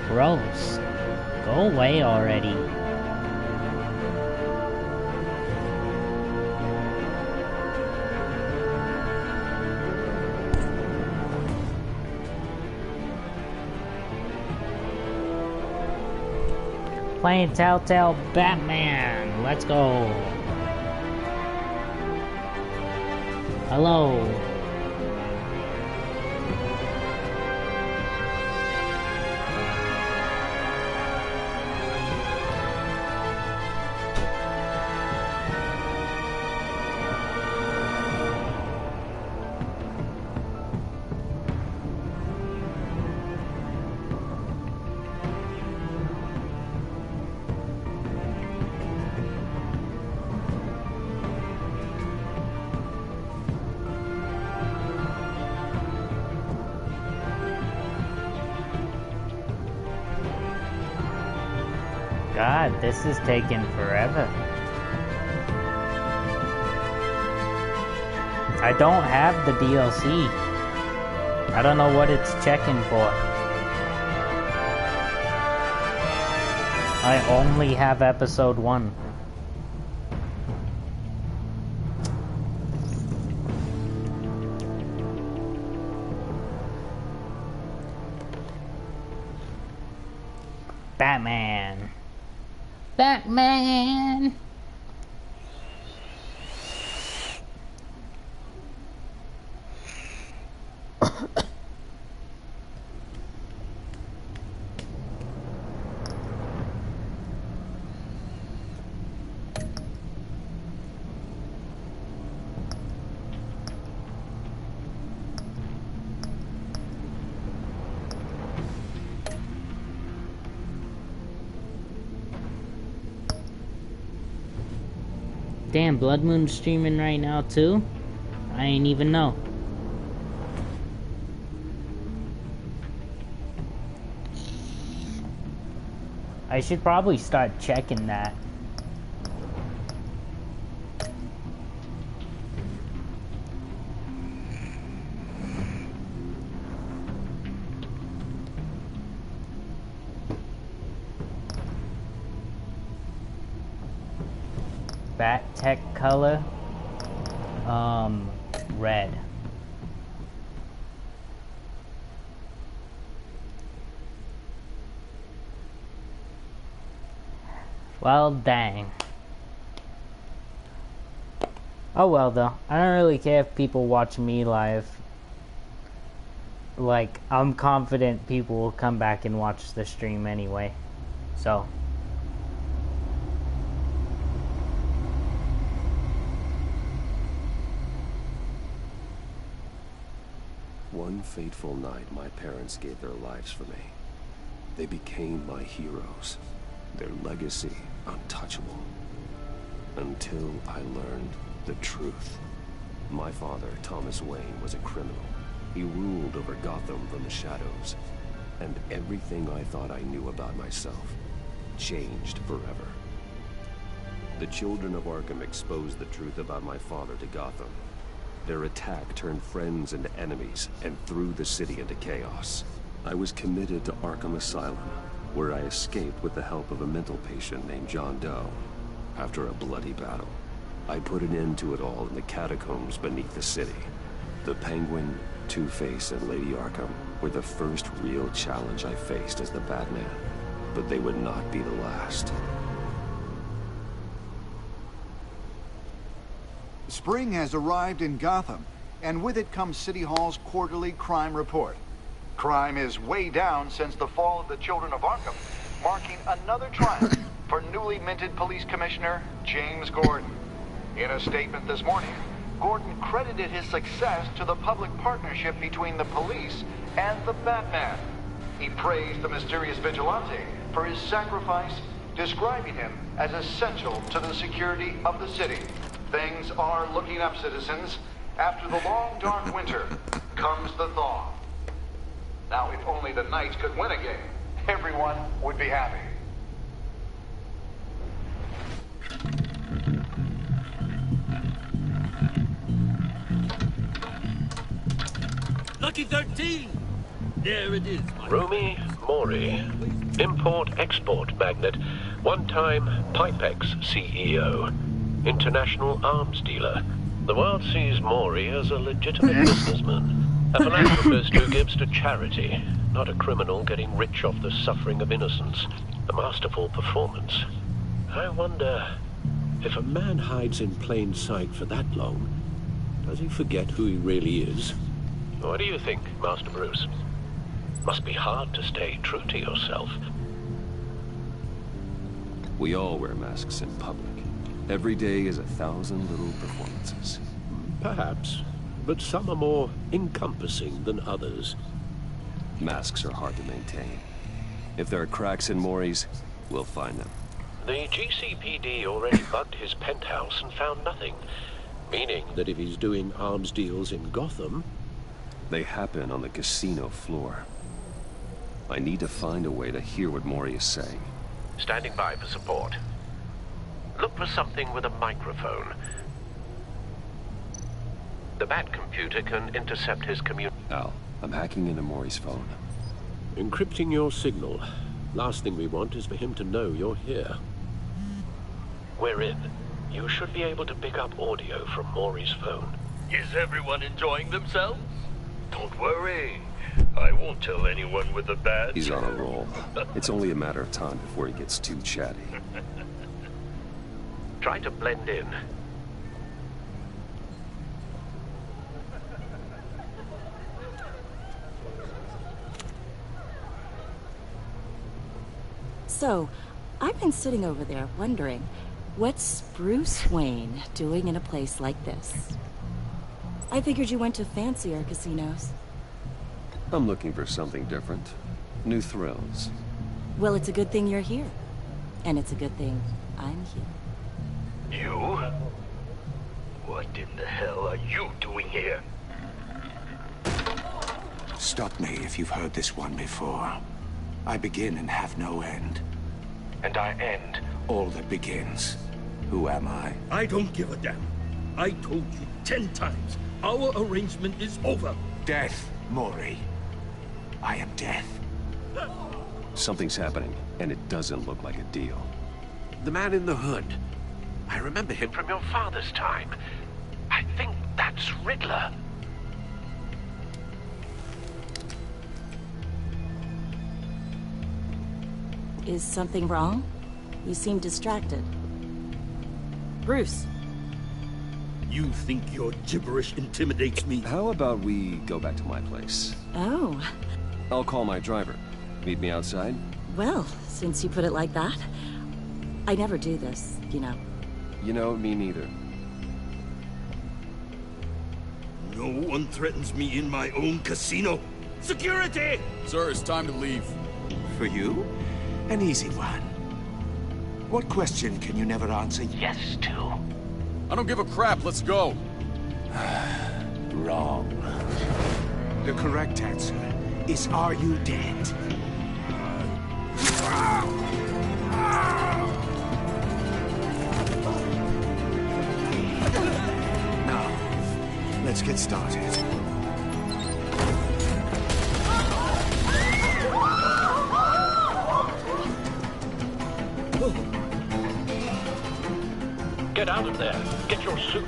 Gross. Go away already. Playing TellTale Batman. Let's go. Hello. God, this is taking forever. I don't have the DLC. I don't know what it's checking for. I only have episode 1. Batman. Batman! Damn, Blood Moon's streaming right now too? I ain't even know. I should probably start checking that. Bat tech color, red. Well, dang. Oh well though, I don't really care if people watch me live. Like, I'm confident people will come back and watch the stream anyway, so. One fateful night, my parents gave their lives for me. They became my heroes, their legacy untouchable. Until I learned the truth. My father, Thomas Wayne, was a criminal. He ruled over Gotham from the shadows. And everything I thought I knew about myself changed forever. The children of Arkham exposed the truth about my father to Gotham. Their attack turned friends into enemies and threw the city into chaos. I was committed to Arkham Asylum, where I escaped with the help of a mental patient named John Doe. After a bloody battle, I put an end to it all in the catacombs beneath the city. The Penguin, Two-Face, and Lady Arkham were the first real challenge I faced as the Batman, but they would not be the last. Spring has arrived in Gotham, and with it comes City Hall's quarterly crime report. Crime is way down since the fall of the Children of Arkham, marking another triumph for newly minted Police Commissioner James Gordon. In a statement this morning, Gordon credited his success to the public partnership between the police and the Batman. He praised the mysterious vigilante for his sacrifice, describing him as essential to the security of the city. Things are looking up, citizens. After the long, dark winter comes the thaw. Now, if only the Knights could win a game, everyone would be happy. Lucky 13! There it is, Rumi Mori, import-export magnate, one-time Pipex CEO, international arms dealer. The world sees Mori as a legitimate businessman, a philanthropist who gives to charity, not a criminal getting rich off the suffering of innocence. A masterful performance. I wonder, if a man hides in plain sight for that long, does he forget who he really is? What do you think, Master Bruce? Must be hard to stay true to yourself. We all wear masks in public. Every day is 1,000 little performances. Perhaps, but some are more encompassing than others. Masks are hard to maintain. If there are cracks in Mori's, we'll find them. The GCPD already bugged his penthouse and found nothing. Meaning that if he's doing arms deals in Gotham... They happen on the casino floor. I need to find a way to hear what Mori is saying. Standing by for support. Look for something with a microphone. The Bat computer can intercept his Al, I'm hacking into Mori's phone. Encrypting your signal. Last thing we want is for him to know you're here. We're in. You should be able to pick up audio from Mori's phone. Is everyone enjoying themselves? Don't worry. I won't tell anyone with a badge. He's on a roll. It's only a matter of time before he gets too chatty. Try to blend in. So, I've been sitting over there wondering, what's Bruce Wayne doing in a place like this? I figured you went to fancier casinos. I'm looking for something different. New thrills. Well, it's a good thing you're here. And it's a good thing I'm here. You? What in the hell are you doing here? Stop me if you've heard this one before. I begin and have no end. And I end all that begins. Who am I? I don't give a damn. I told you 10 times. Our arrangement is over. Death, Mori. I am death. Something's happening, and it doesn't look like a deal. The man in the hood. I remember him from your father's time. I think that's Riddler. Is something wrong? You seem distracted. Bruce. You think your gibberish intimidates me? How about we go back to my place? Oh. I'll call my driver. Meet me outside? Well, since you put it like that, I never do this, you know. You know, me neither. No one threatens me in my own casino. Security! Sir, it's time to leave. For you? An easy one. What question can you never answer yes to? I don't give a crap, let's go. Wrong. The correct answer is, are you dead? Now, let's get started. Get out of there. Get your suit.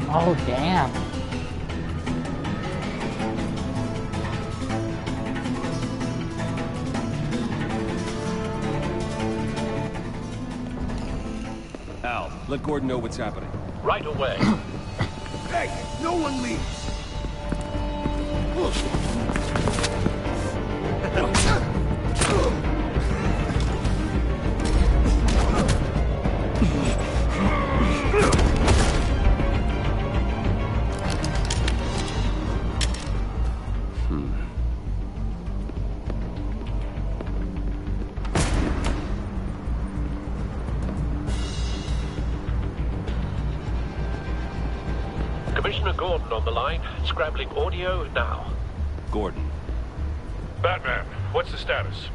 Oh, damn. Al, let Gordon know what's happening. Right away. Hey, no one leaves! Commissioner Gordon on the line. Scrambling audio now. Gordon. Batman, what's the status?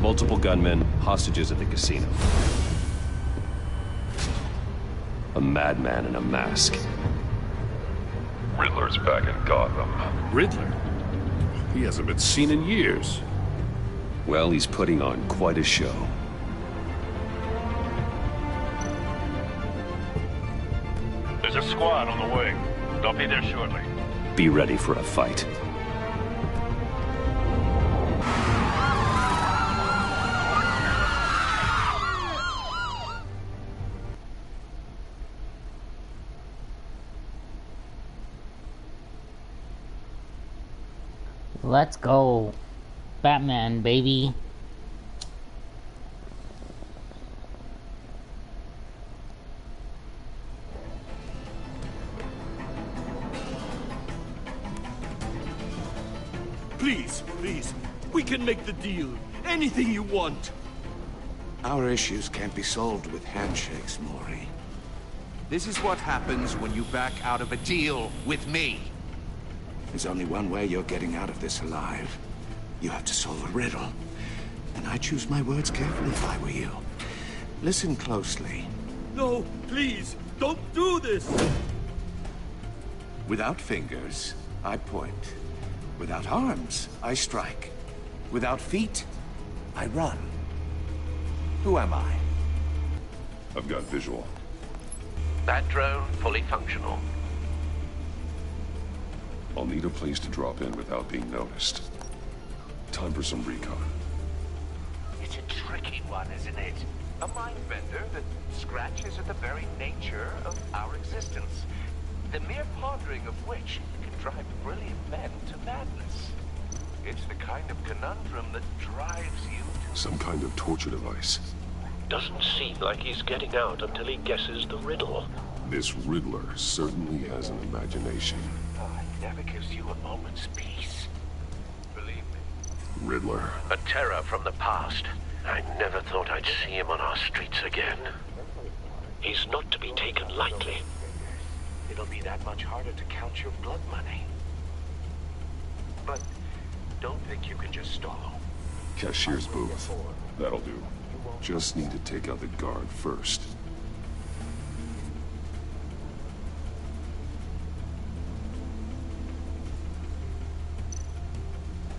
Multiple gunmen, hostages at the casino. A madman in a mask. Riddler's back in Gotham. Riddler? He hasn't been seen in years. Well, he's putting on quite a show. There's a squad on the way. They'll be there shortly. Be ready for a fight. Let's go. Batman, baby. Please, please. We can make the deal. Anything you want. Our issues can't be solved with handshakes, Maury. This is what happens when you back out of a deal with me. There's only one way you're getting out of this alive. You have to solve a riddle. And I choose my words carefully if I were you. Listen closely. No, please, don't do this! Without fingers, I point. Without arms, I strike. Without feet, I run. Who am I? I've got visual. Bat drone fully functional. I'll need a place to drop in without being noticed. Time for some recon. It's a tricky one, isn't it? A mind bender that scratches at the very nature of our existence. The mere pondering of which can drive brilliant men to madness. It's the kind of conundrum that drives you to... Some kind of torture device. Doesn't seem like he's getting out until he guesses the riddle. This Riddler certainly has an imagination. It never gives you a moment's peace. Believe me. Riddler. A terror from the past. I never thought I'd see him on our streets again. He's not to be taken lightly. It'll be that much harder to count your blood money. But don't think you can just stall. Cashier's booth. That'll do. Just need to take out the guard first.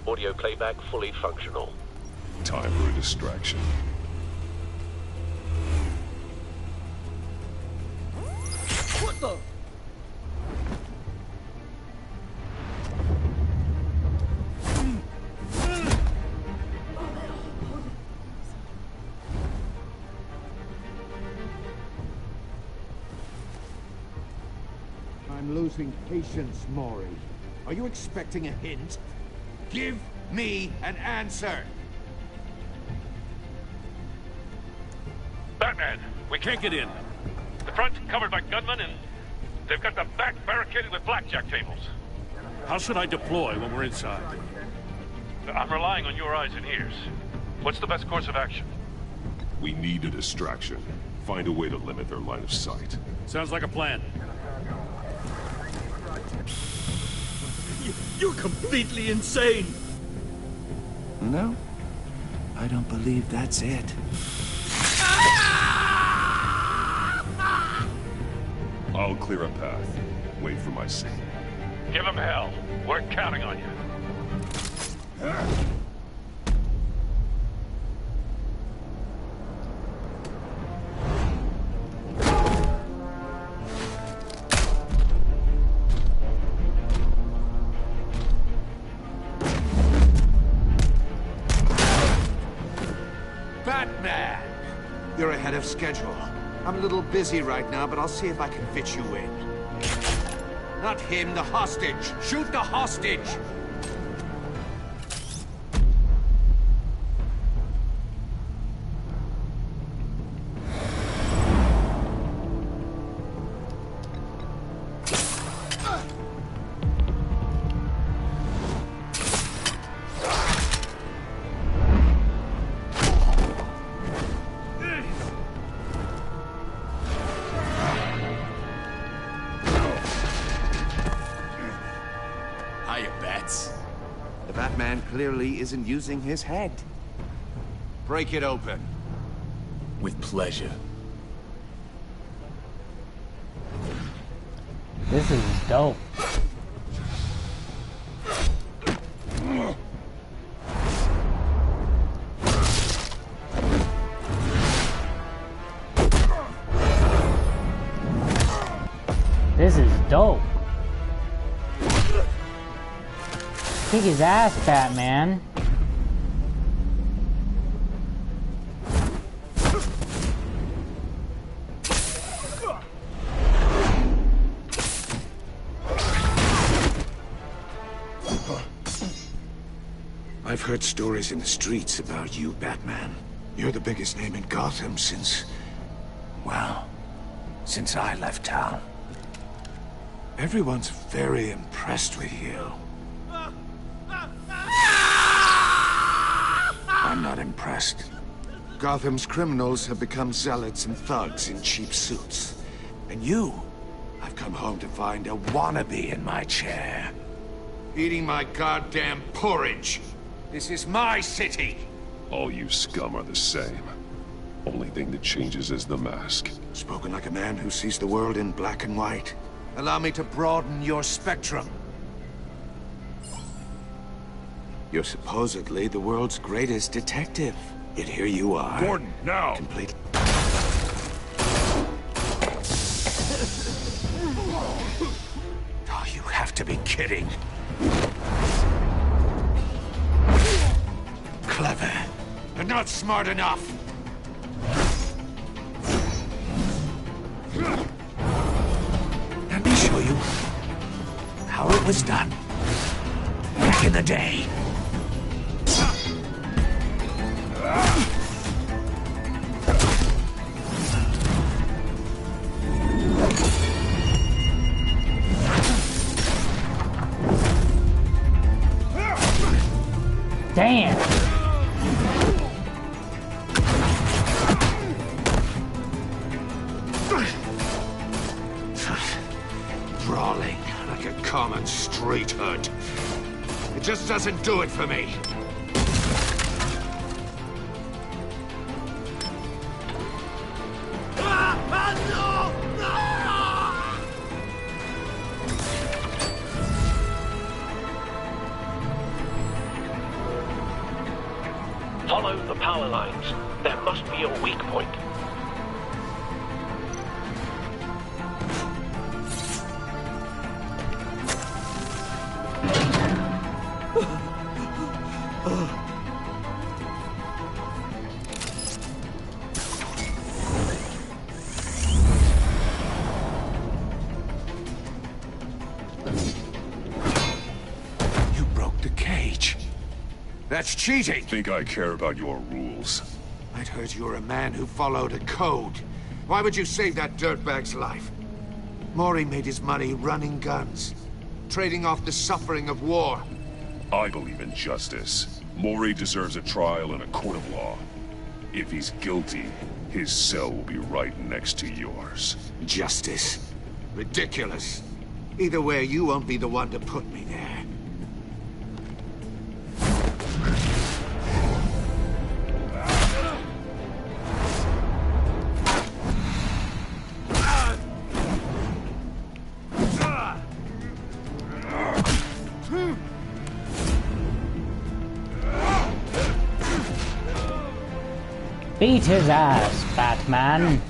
Audio playback fully functional. Time for a distraction. What the? I'm losing patience, Maury. Are you expecting a hint? Give me an answer! Batman, we can't get in. The front covered by gunmen, and they've got the back barricaded with blackjack tables. How should I deploy when we're inside? I'm relying on your eyes and ears. What's the best course of action? We need a distraction. Find a way to limit their line of sight. Sounds like a plan. You're completely insane! No, I don't believe that's it. I'll clear a path. Wait for my signal. Give him hell. We're counting on you. Batman! You're ahead of schedule. I'm a little busy right now, but I'll see if I can fit you in. Not him, the hostage! Shoot the hostage! man clearly isn't using his head. Break it open. With pleasure. This is dope. This is dope. Kick his ass, Batman. I've heard stories in the streets about you, Batman. You're the biggest name in Gotham since... well, since I left town. Everyone's very impressed with you. I'm not impressed. Gotham's criminals have become zealots and thugs in cheap suits. And you, I've come home to find a wannabe in my chair. Eating my goddamn porridge. This is my city! All you scum are the same. Only thing that changes is the mask. Spoken like a man who sees the world in black and white. Allow me to broaden your spectrum. You're supposedly the world's greatest detective. Yet here you are. Gordon, now! Complete. Oh, you have to be kidding. Clever, but not smart enough. Let me show you how it was done back in the day. Damn. Brawling like a common street hood. It just doesn't do it for me. Follow the power lines. There must be a weak point. You broke the cage. That's cheating! Think I care about your rules? I'd heard you were a man who followed a code. Why would you save that dirtbag's life? Mori made his money running guns, trading off the suffering of war. I believe in justice. Mori deserves a trial in a court of law. If he's guilty, his cell will be right next to yours. Justice? Ridiculous. Either way, you won't be the one to put me there. Beat his ass, Batman.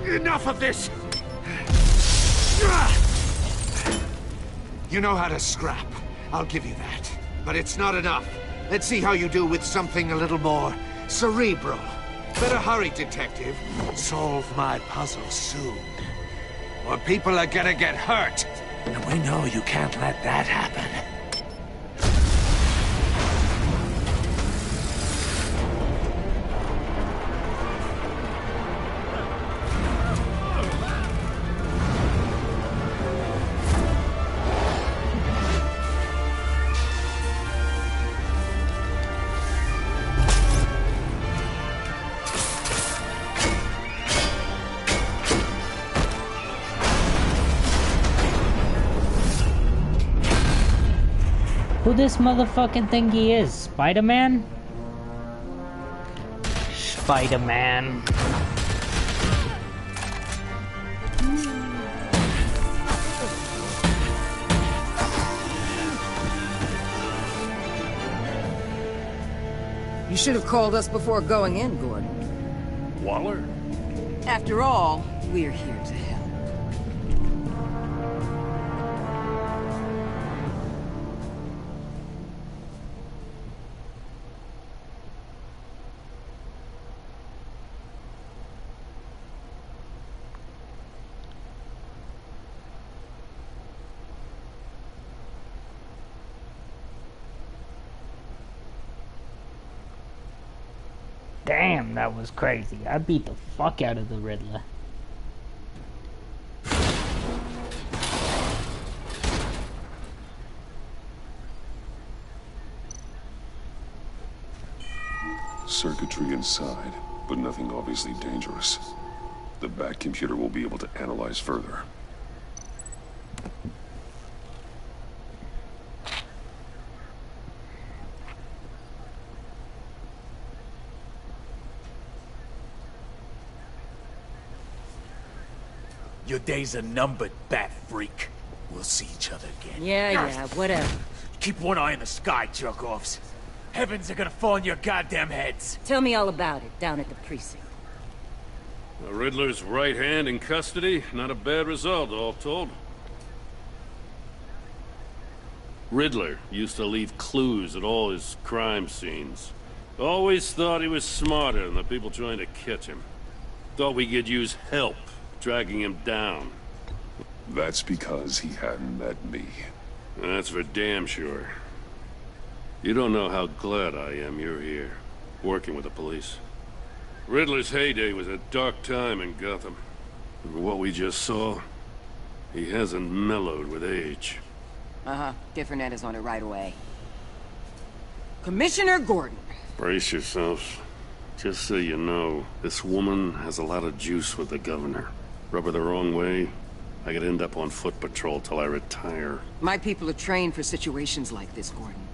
Enough of this! You know how to scrap. I'll give you that. But it's not enough. Let's see how you do with something a little more cerebral. Better hurry, detective. Solve my puzzle soon. Or people are gonna get hurt. And we know you can't let that happen. Who this motherfucking thing he is? Spider-Man? Spider-Man. You should have called us before going in, Gordon. Waller? After all, we're here to help. Damn, that was crazy. I beat the fuck out of the Riddler. Circuitry inside, but nothing obviously dangerous. The Bat computer will be able to analyze further. Your days are numbered, Bat Freak. We'll see each other again. Yeah, whatever. Keep one eye in the sky, jerk-offs. Heavens are gonna fall on your goddamn heads. Tell me all about it down at the precinct. The Riddler's right hand in custody. Not a bad result, all told. Riddler used to leave clues at all his crime scenes. Always thought he was smarter than the people trying to catch him. Thought we could use help dragging him down. That's because he hadn't met me. That's for damn sure. You don't know how glad I am you're here, working with the police. Riddler's heyday was a dark time in Gotham. And what we just saw, he hasn't mellowed with age. Get Fernandez on it right away. Commissioner Gordon. Brace yourselves. Just so you know, this woman has a lot of juice with the governor. Rub her the wrong way, I could end up on foot patrol till I retire. My people are trained for situations like this, Gordon.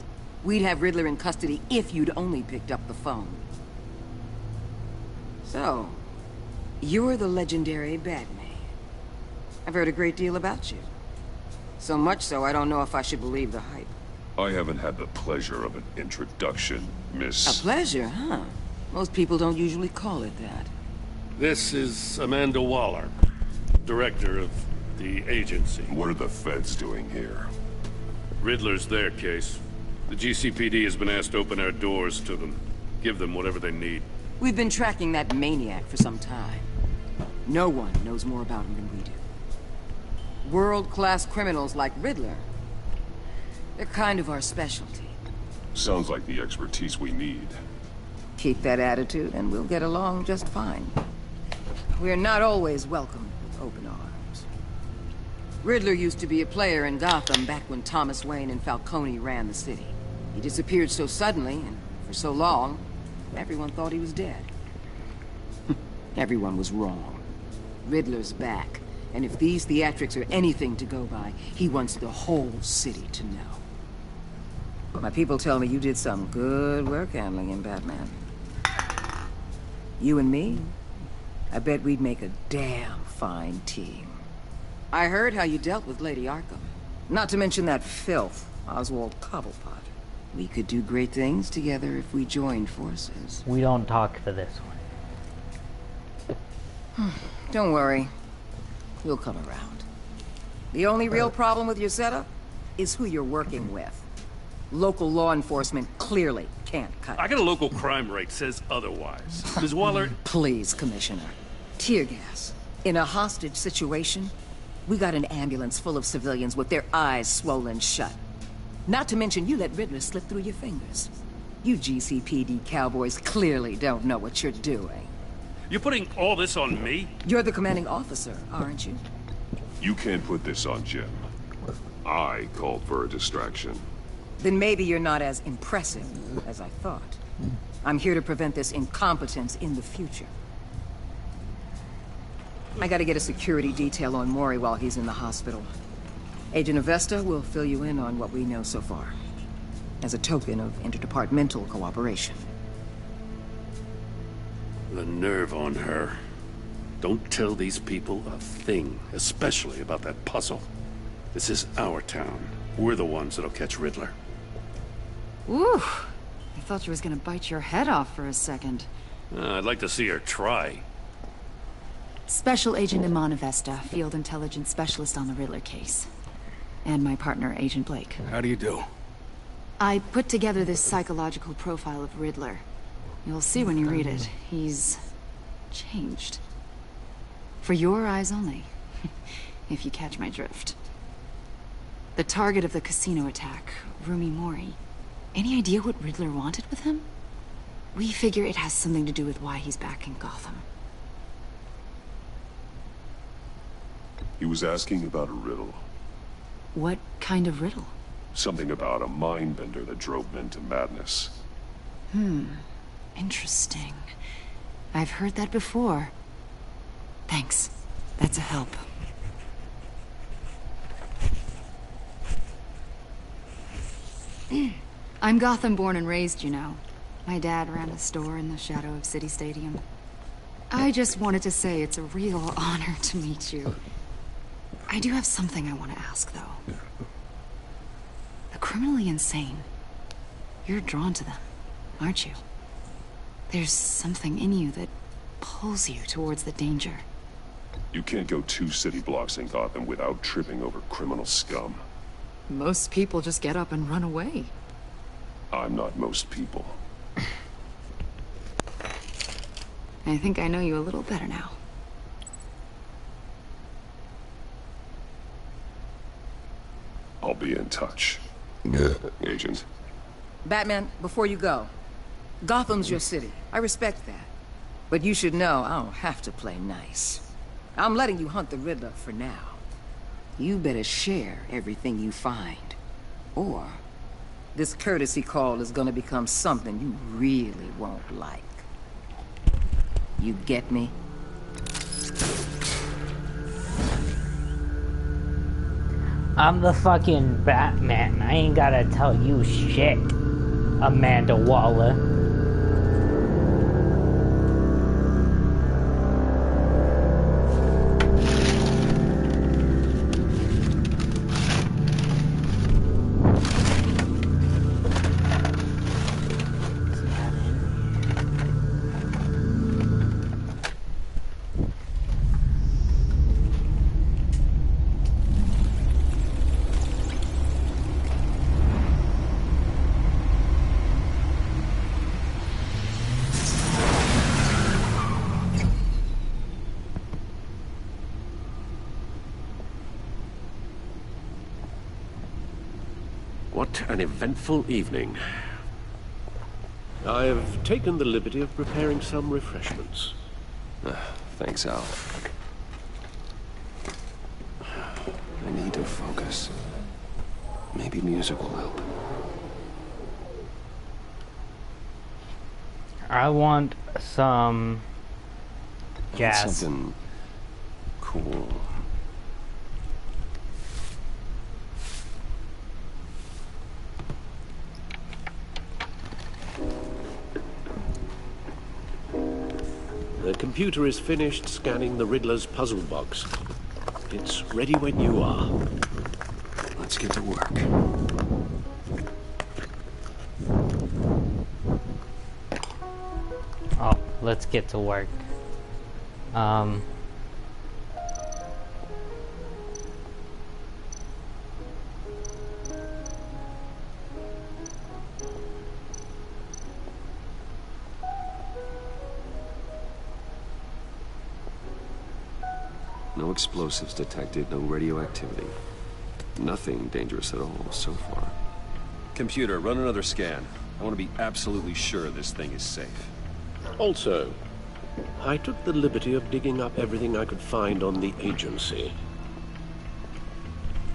We'd have Riddler in custody if you'd only picked up the phone. So, you're the legendary Batman. I've heard a great deal about you. So much so, I don't know if I should believe the hype. I haven't had the pleasure of an introduction, Miss... A pleasure, huh? Most people don't usually call it that. This is Amanda Waller, director of the agency. What are the feds doing here? Riddler's their case. The GCPD has been asked to open our doors to them. Give them whatever they need. We've been tracking that maniac for some time. No one knows more about him than we do. World-class criminals like Riddler. They're kind of our specialty. Sounds like the expertise we need. Keep that attitude and we'll get along just fine. We're not always welcomed with open arms. Riddler used to be a player in Gotham back when Thomas Wayne and Falcone ran the city. He disappeared so suddenly and for so long, everyone thought he was dead. Everyone was wrong. Riddler's back, and if these theatrics are anything to go by, he wants the whole city to know. My people tell me you did some good work handling him, Batman. You and me, I bet we'd make a damn fine team. I heard how you dealt with Lady Arkham. Not to mention that filth, Oswald Cobblepot. We could do great things together if we joined forces. We don't talk for this one. Don't worry. We'll come around. The only real problem with your setup is who you're working with. Local law enforcement clearly can't cut it. I got a local crime rate says otherwise. Ms. Waller... Please, Commissioner. Tear gas. In a hostage situation, we got an ambulance full of civilians with their eyes swollen shut. Not to mention you let Riddler slip through your fingers. You GCPD cowboys clearly don't know what you're doing. You're putting all this on me? You're the commanding officer, aren't you? You can't put this on Jim. I called for a distraction. Then maybe you're not as impressive as I thought. I'm here to prevent this incompetence in the future. I gotta get a security detail on Mori while he's in the hospital. Agent Avesta will fill you in on what we know so far. as a token of interdepartmental cooperation. The nerve on her. Don't tell these people a thing, especially about that puzzle. This is our town. We're the ones that'll catch Riddler. Ooh, I thought she was gonna bite your head off for a second. I'd like to see her try. Special Agent Iman Avesta, Field Intelligence Specialist on the Riddler case. And my partner, Agent Blake. How do you do? I put together this psychological profile of Riddler. You'll see when you read it. He's changed. For your eyes only, if you catch my drift. The target of the casino attack, Rumi Mori. Any idea what Riddler wanted with him? We figure it has something to do with why he's back in Gotham. He was asking about a riddle. What kind of riddle? Something about a mind-bender that drove men to madness. Interesting. I've heard that before. Thanks. That's a help. I'm Gotham born and raised, you know. My dad ran a store in the shadow of City Stadium. I just wanted to say it's a real honor to meet you. I do have something I want to ask, though. The criminally insane. You're drawn to them, aren't you? There's something in you that pulls you towards the danger. You can't go 2 city blocks in Gotham without tripping over criminal scum. Most people just get up and run away. I'm not most people. I think I know you a little better now. I'll be in touch. Agent. Batman, before you go, Gotham's your city. I respect that. But you should know I don't have to play nice. I'm letting you hunt the Riddler for now. You better share everything you find. Or this courtesy call is gonna become something you really won't like. You get me? I'm the fucking Batman. I ain't gotta tell you shit, Amanda Waller. What an eventful evening. I've taken the liberty of preparing some refreshments. Thanks, Al. I need to focus. Maybe music will help. I want some jazz. Something cool. The computer is finished scanning the Riddler's puzzle box. It's ready when you are. Let's get to work. Oh, let's get to work. No explosives detected, no radioactivity. Nothing dangerous at all so far. Computer, run another scan. I want to be absolutely sure this thing is safe. Also, I took the liberty of digging up everything I could find on the agency.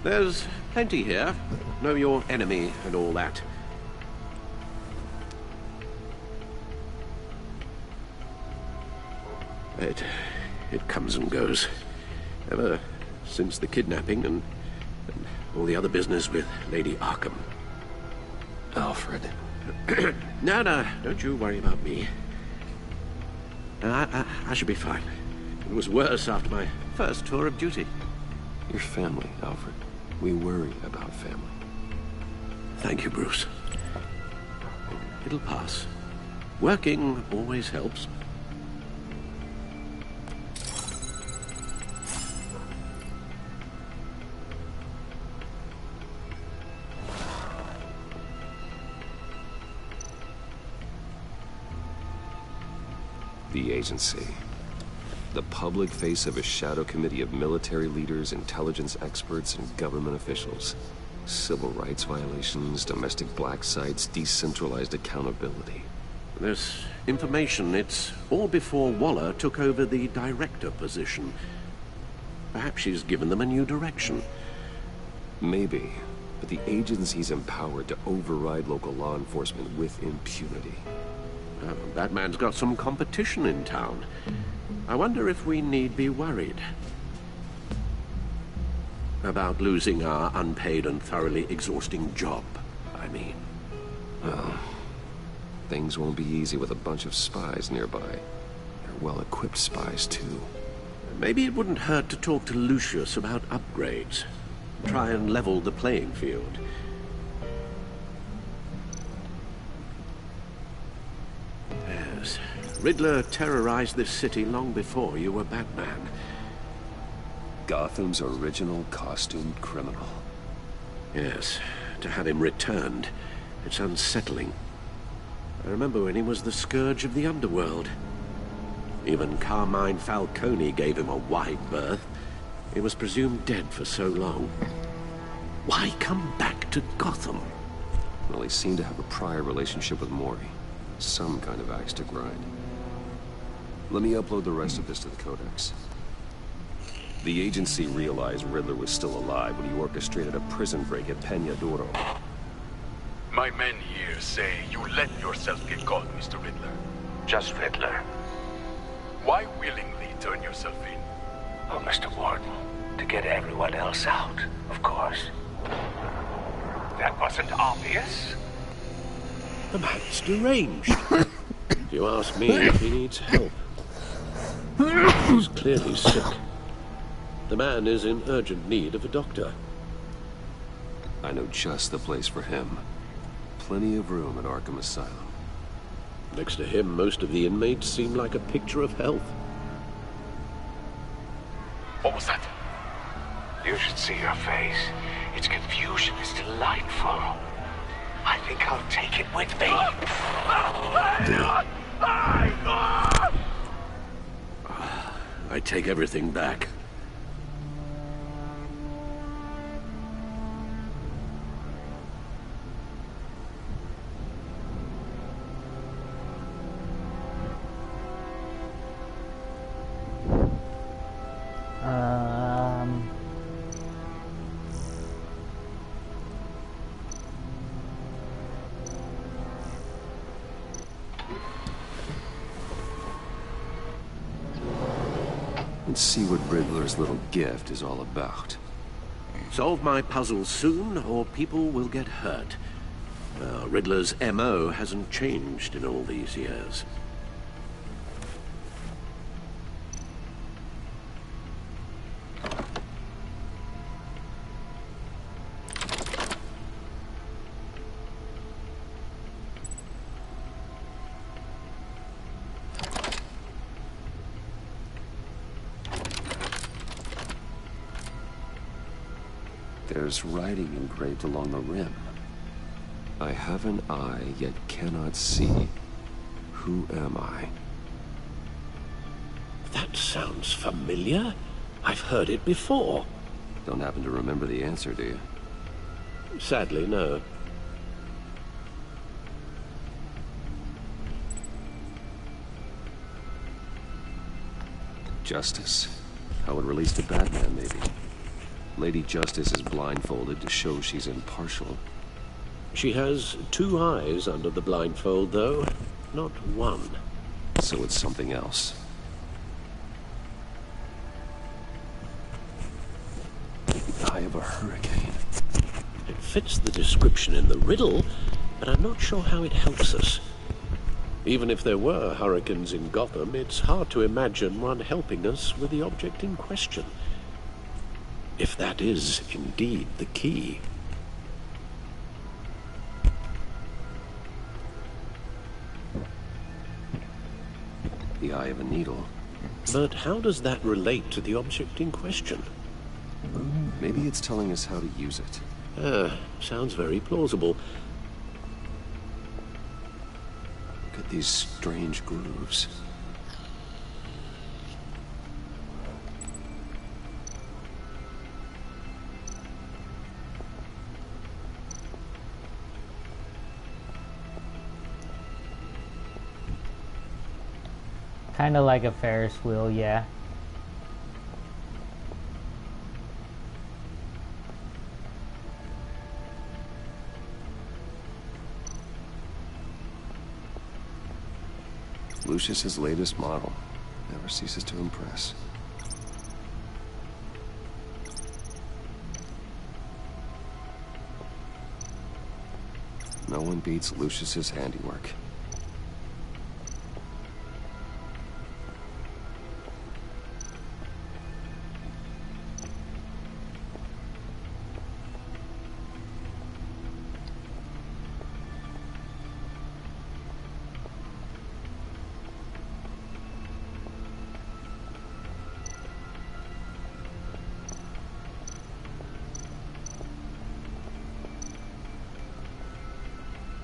There's plenty here. Know your enemy and all that. It comes and goes. Ever since the kidnapping and all the other business with Lady Arkham. Alfred. No, don't you worry about me. I should be fine. It was worse after my first tour of duty. Your family, Alfred. We worry about family. Thank you, Bruce. It'll pass. Working always helps. The agency. The public face of a shadow committee of military leaders, intelligence experts, and government officials. Civil rights violations, domestic black sites, decentralized accountability. This information, it's all before Waller took over the director position. Perhaps she's given them a new direction. Maybe, but the agency's empowered to override local law enforcement with impunity. Batman's got some competition in town. I wonder if we need be worried about losing our unpaid and thoroughly exhausting job, I mean. Well, things won't be easy with a bunch of spies nearby. They're well-equipped spies, too. Maybe it wouldn't hurt to talk to Lucius about upgrades. Try and level the playing field. Yes, Riddler terrorized this city long before you were Batman. Gotham's original costumed criminal. Yes, to have him returned, it's unsettling. I remember when he was the scourge of the underworld. Even Carmine Falcone gave him a wide berth. He was presumed dead for so long. Why come back to Gotham? Well, he seemed to have a prior relationship with Mori. Some kind of axe to grind. Let me upload the rest of this to the Codex. The agency realized Riddler was still alive when he orchestrated a prison break at Peña Duro. My men here say you let yourself get caught, Mr. Riddler. Just Riddler. Why willingly turn yourself in? Oh, Mr. Warden, to get everyone else out, of course. That wasn't obvious. The man's deranged. If you ask me, he needs help. He's clearly sick. The man is in urgent need of a doctor. I know just the place for him. Plenty of room at Arkham Asylum. Next to him, most of the inmates seem like a picture of health. What was that? You should see your face. Its confusion is delightful. I think I'll take it with me. I take everything back. Let's see what Riddler's little gift is all about. Solve my puzzle soon, or people will get hurt. Riddler's MO hasn't changed in all these years. There's writing engraved along the rim. I have an eye, yet cannot see. Who am I? That sounds familiar. I've heard it before. Don't happen to remember the answer, do you? Sadly, no. Justice? How it relates to Batman, maybe. Lady Justice is blindfolded to show she's impartial. She has two eyes under the blindfold, though, not one. So it's something else. The eye of a hurricane. It fits the description in the riddle, but I'm not sure how it helps us. Even if there were hurricanes in Gotham, it's hard to imagine one helping us with the object in question. If that is indeed the key. The eye of a needle. But how does that relate to the object in question? Maybe it's telling us how to use it. Sounds very plausible. Look at these strange grooves. Kind of like a Ferris wheel, yeah. Lucius's latest model. Never ceases to impress. No one beats Lucius's handiwork.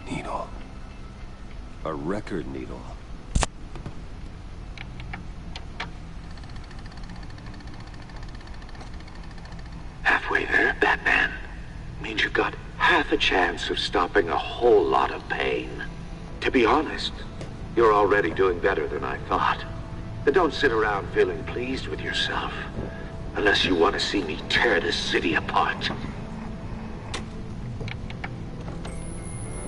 Needle. A record needle. Halfway there, Batman. Means you've got half a chance of stopping a whole lot of pain. To be honest, you're already doing better than I thought. But don't sit around feeling pleased with yourself. Unless you want to see me tear this city apart.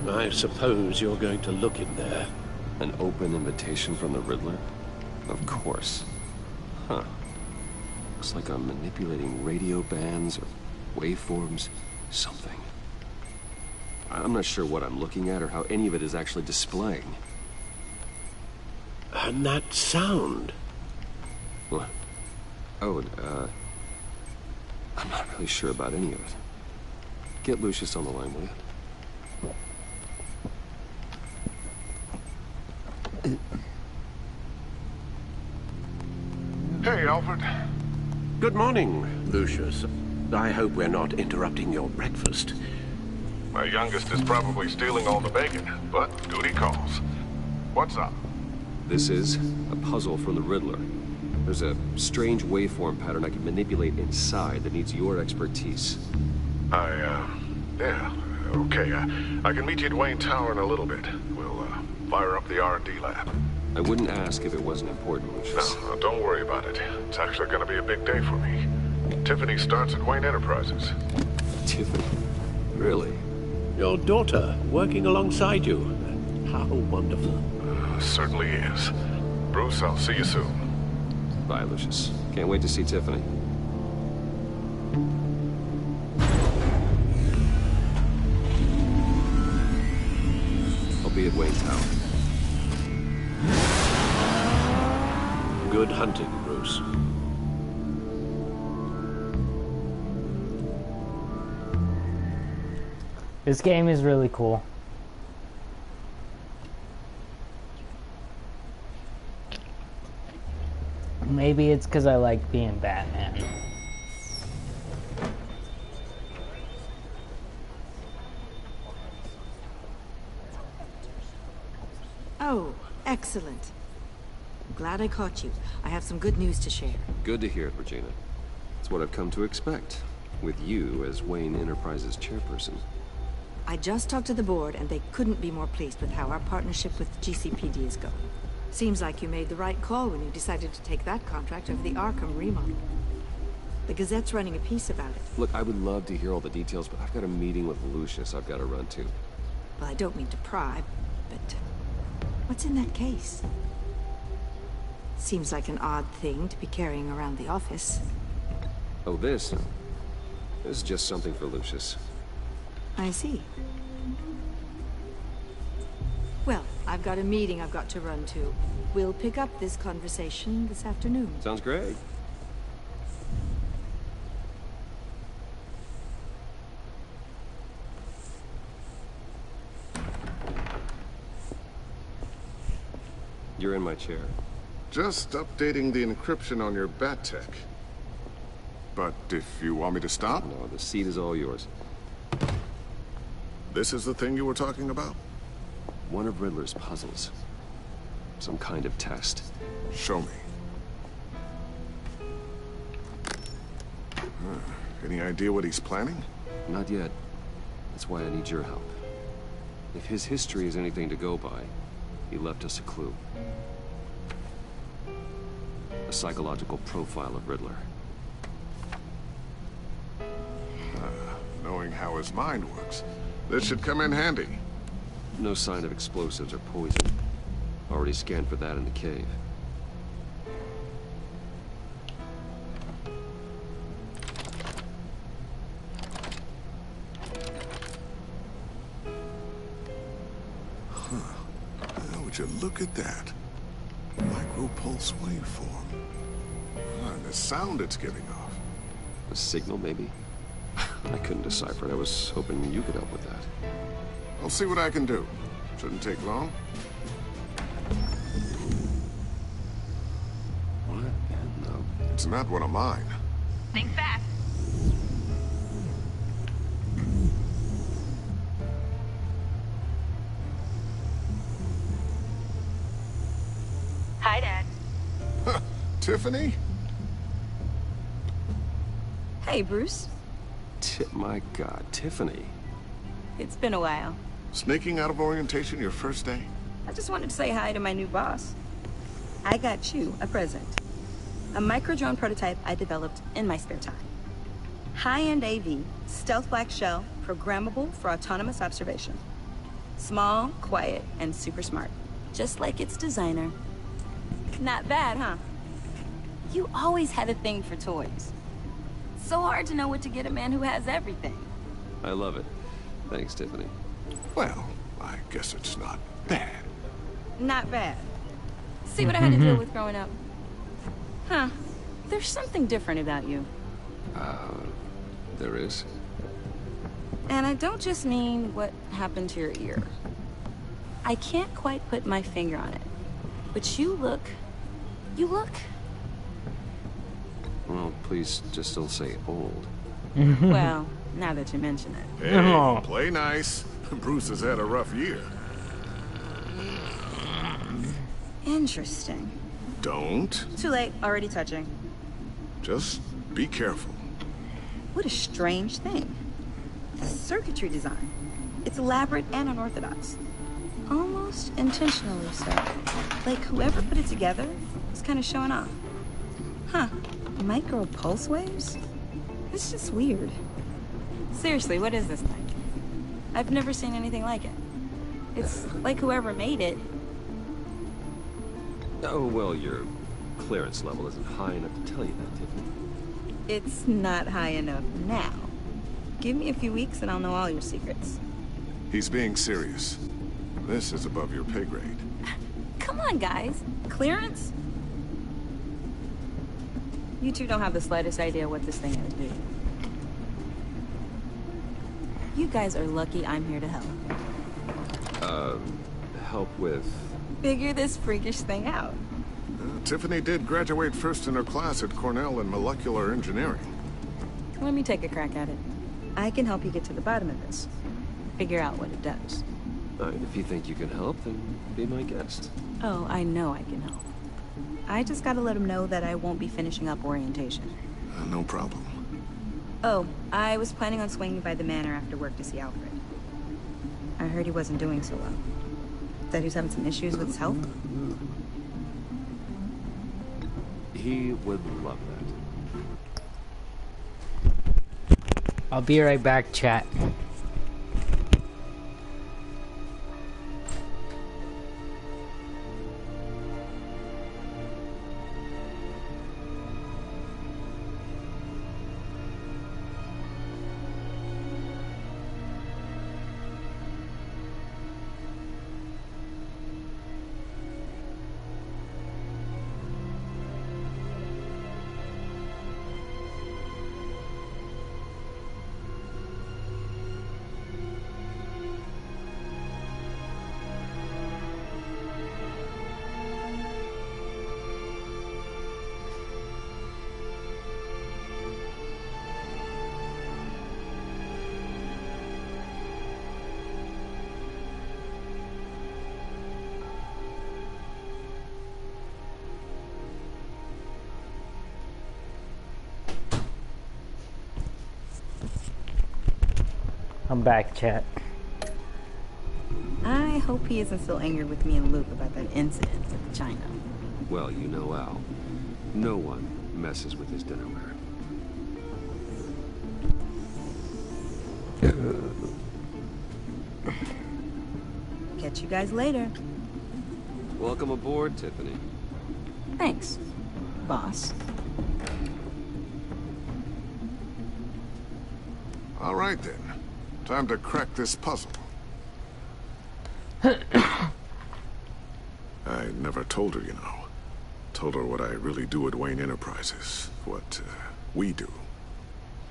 I suppose you're going to look in there. An open invitation from the Riddler? Of course. Huh. Looks like I'm manipulating radio bands or waveforms. Something. I'm not sure what I'm looking at or how any of it is actually displaying. And that sound. What? Oh, I'm not really sure about any of it. Get Lucius on the line, will you? Hey, Alfred. Good morning, Lucius. I hope we're not interrupting your breakfast. My youngest is probably stealing all the bacon, but duty calls. What's up? This is a puzzle from the Riddler. There's a strange waveform pattern I can manipulate inside that needs your expertise. Yeah, okay. I can meet you at Wayne Tower in a little bit. We'll, fire up the R&D lab. I wouldn't ask if it wasn't important, Lucius. No, don't worry about it. It's actually gonna be a big day for me. Tiffany starts at Wayne Enterprises. Tiffany? Really? Your daughter, working alongside you. How wonderful. Certainly is. Bruce, I'll see you soon. Bye, Lucius. Can't wait to see Tiffany. I'll be at Wayne Tower. Good hunting, Bruce. This game is really cool. Maybe it's because I like being Batman. Oh, excellent. I'm glad I caught you. I have some good news to share. Good to hear it, Regina. It's what I've come to expect, with you as Wayne Enterprises chairperson. I just talked to the board, and they couldn't be more pleased with how our partnership with GCPD is going. Seems like you made the right call when you decided to take that contract over the Arkham remodel. The Gazette's running a piece about it. Look, I would love to hear all the details, but I've got a meeting with Lucius I've got to run to. Well, I don't mean to pry, but what's in that case? Seems like an odd thing to be carrying around the office. Oh, this is just something for Lucius. I see. I've got a meeting I've got to run to. We'll pick up this conversation this afternoon. Sounds great. You're in my chair. Just updating the encryption on your bat tech. But if you want me to stop? No, the seat is all yours. This is the thing you were talking about? One of Riddler's puzzles. Some kind of test. Show me. Any idea what he's planning? Not yet. That's why I need your help. If his history is anything to go by, he left us a clue. A psychological profile of Riddler. Knowing how his mind works, this should come in handy. No sign of explosives or poison. Already scanned for that in the cave. Would you look at that? Micro-pulse waveform. And the sound it's giving off. A signal, maybe? I couldn't decipher it. I was hoping you could help with that. I'll see what I can do. Shouldn't take long. What in the... It's not one of mine. Think fast. Hi, Dad. Tiffany? Hey, Bruce. My God, Tiffany. It's been a while. Sneaking out of orientation your first day? I just wanted to say hi to my new boss. I got you a present. A micro-drone prototype I developed in my spare time. High-end AV, stealth black shell, programmable for autonomous observation. Small, quiet, and super smart. Just like its designer. Not bad, huh? You always had a thing for toys. So hard to know what to get a man who has everything. I love it. Thanks, Tiffany. Well, I guess it's not bad. Not bad. See what I had to deal with growing up? Huh. There's something different about you. There is? And I don't just mean what happened to your ear. I can't quite put my finger on it. But you look... Well, please just don't say old. Well, now that you mention it. Hey, play nice. Bruce has had a rough year. Interesting. Don't. Too late, already touching. Just be careful. What a strange thing. The circuitry design. It's elaborate and unorthodox. Almost intentionally so. Like whoever put it together was kind of showing off. Huh. Micro pulse waves? It's just weird. Seriously, what is this thing? I've never seen anything like it. It's like whoever made it. Oh, well, your clearance level isn't high enough to tell you that, Tiffany. It's not high enough now. Give me a few weeks and I'll know all your secrets. He's being serious. This is above your pay grade. Come on, guys. Clearance? You two don't have the slightest idea what this thing is, do you? You guys are lucky I'm here to help. Help with... Figure this freakish thing out. Tiffany did graduate first in her class at Cornell in molecular engineering. Let me take a crack at it. I can help you get to the bottom of this. Figure out what it does. If you think you can help, then be my guest. Oh, I know I can help. I just gotta let him know that I won't be finishing up orientation. No problem. Oh, I was planning on swinging by the manor after work to see Alfred. I heard he wasn't doing so well. That he was having some issues with his health. He would love that. I'll be right back, chat. I'm back, chat. I hope he isn't still angry with me and Luke about that incident with China. Well, you know Al. No one messes with his dinnerware. Catch you guys later. Welcome aboard, Tiffany. Thanks, boss. All right, then. Time to crack this puzzle. I never told her, you know. Told her what I really do at Wayne Enterprises. What we do.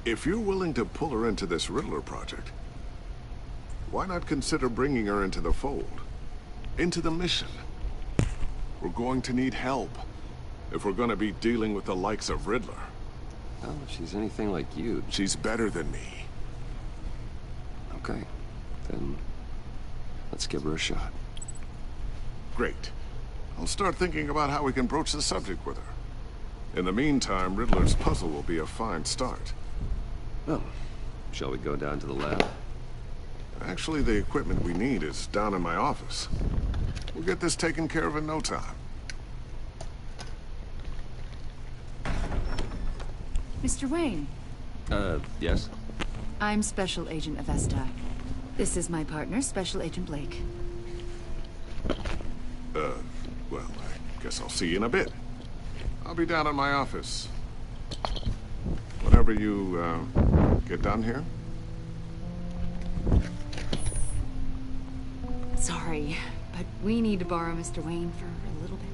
If you're willing to pull her into this Riddler project, why not consider bringing her into the fold? Into the mission? We're going to need help if we're going to be dealing with the likes of Riddler. Well, if she's anything like you... She's better than me. Okay. Then let's give her a shot. Great. I'll start thinking about how we can broach the subject with her. In the meantime, Riddler's puzzle will be a fine start. Well, shall we go down to the lab? Actually, the equipment we need is down in my office. We'll get this taken care of in no time. Mr. Wayne. Yes? I'm Special Agent Avesta. This is my partner, Special Agent Blake. Well, I guess I'll see you in a bit. I'll be down in my office. Whenever you, get done here. Sorry, but we need to borrow Mr. Wayne for a little bit.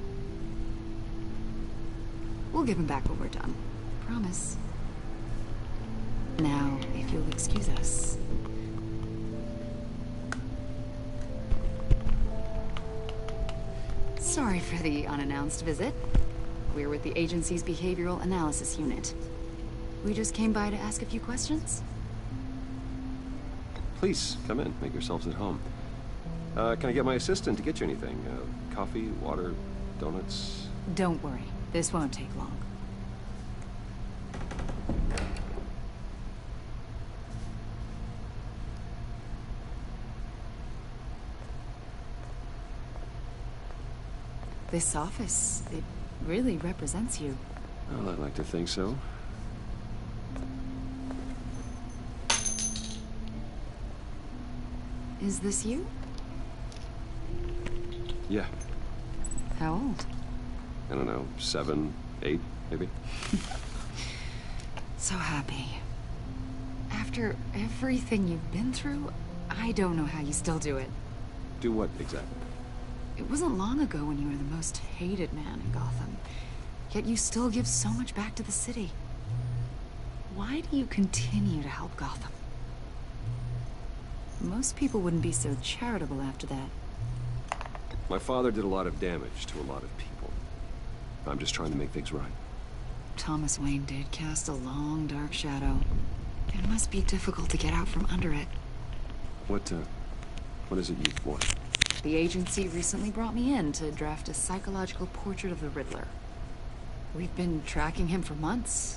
We'll give him back when we're done. Promise. Now, if you'll excuse us. Sorry for the unannounced visit. We're with the agency's behavioral analysis unit. We just came by to ask a few questions. Please, come in. Make yourselves at home. Can I get my assistant to get you anything? Coffee, water, donuts? Don't worry. This won't take long. This office, it really represents you. Well, I'd like to think so. Is this you? Yeah. How old? I don't know, 7, 8, maybe? So happy. After everything you've been through, I don't know how you still do it. Do what, exactly? It wasn't long ago when you were the most hated man in Gotham. Yet you still give so much back to the city. Why do you continue to help Gotham? Most people wouldn't be so charitable after that. My father did a lot of damage to a lot of people. I'm just trying to make things right. Thomas Wayne did cast a long, dark shadow. It must be difficult to get out from under it. What is it you want? The agency recently brought me in to draft a psychological portrait of the Riddler. We've been tracking him for months,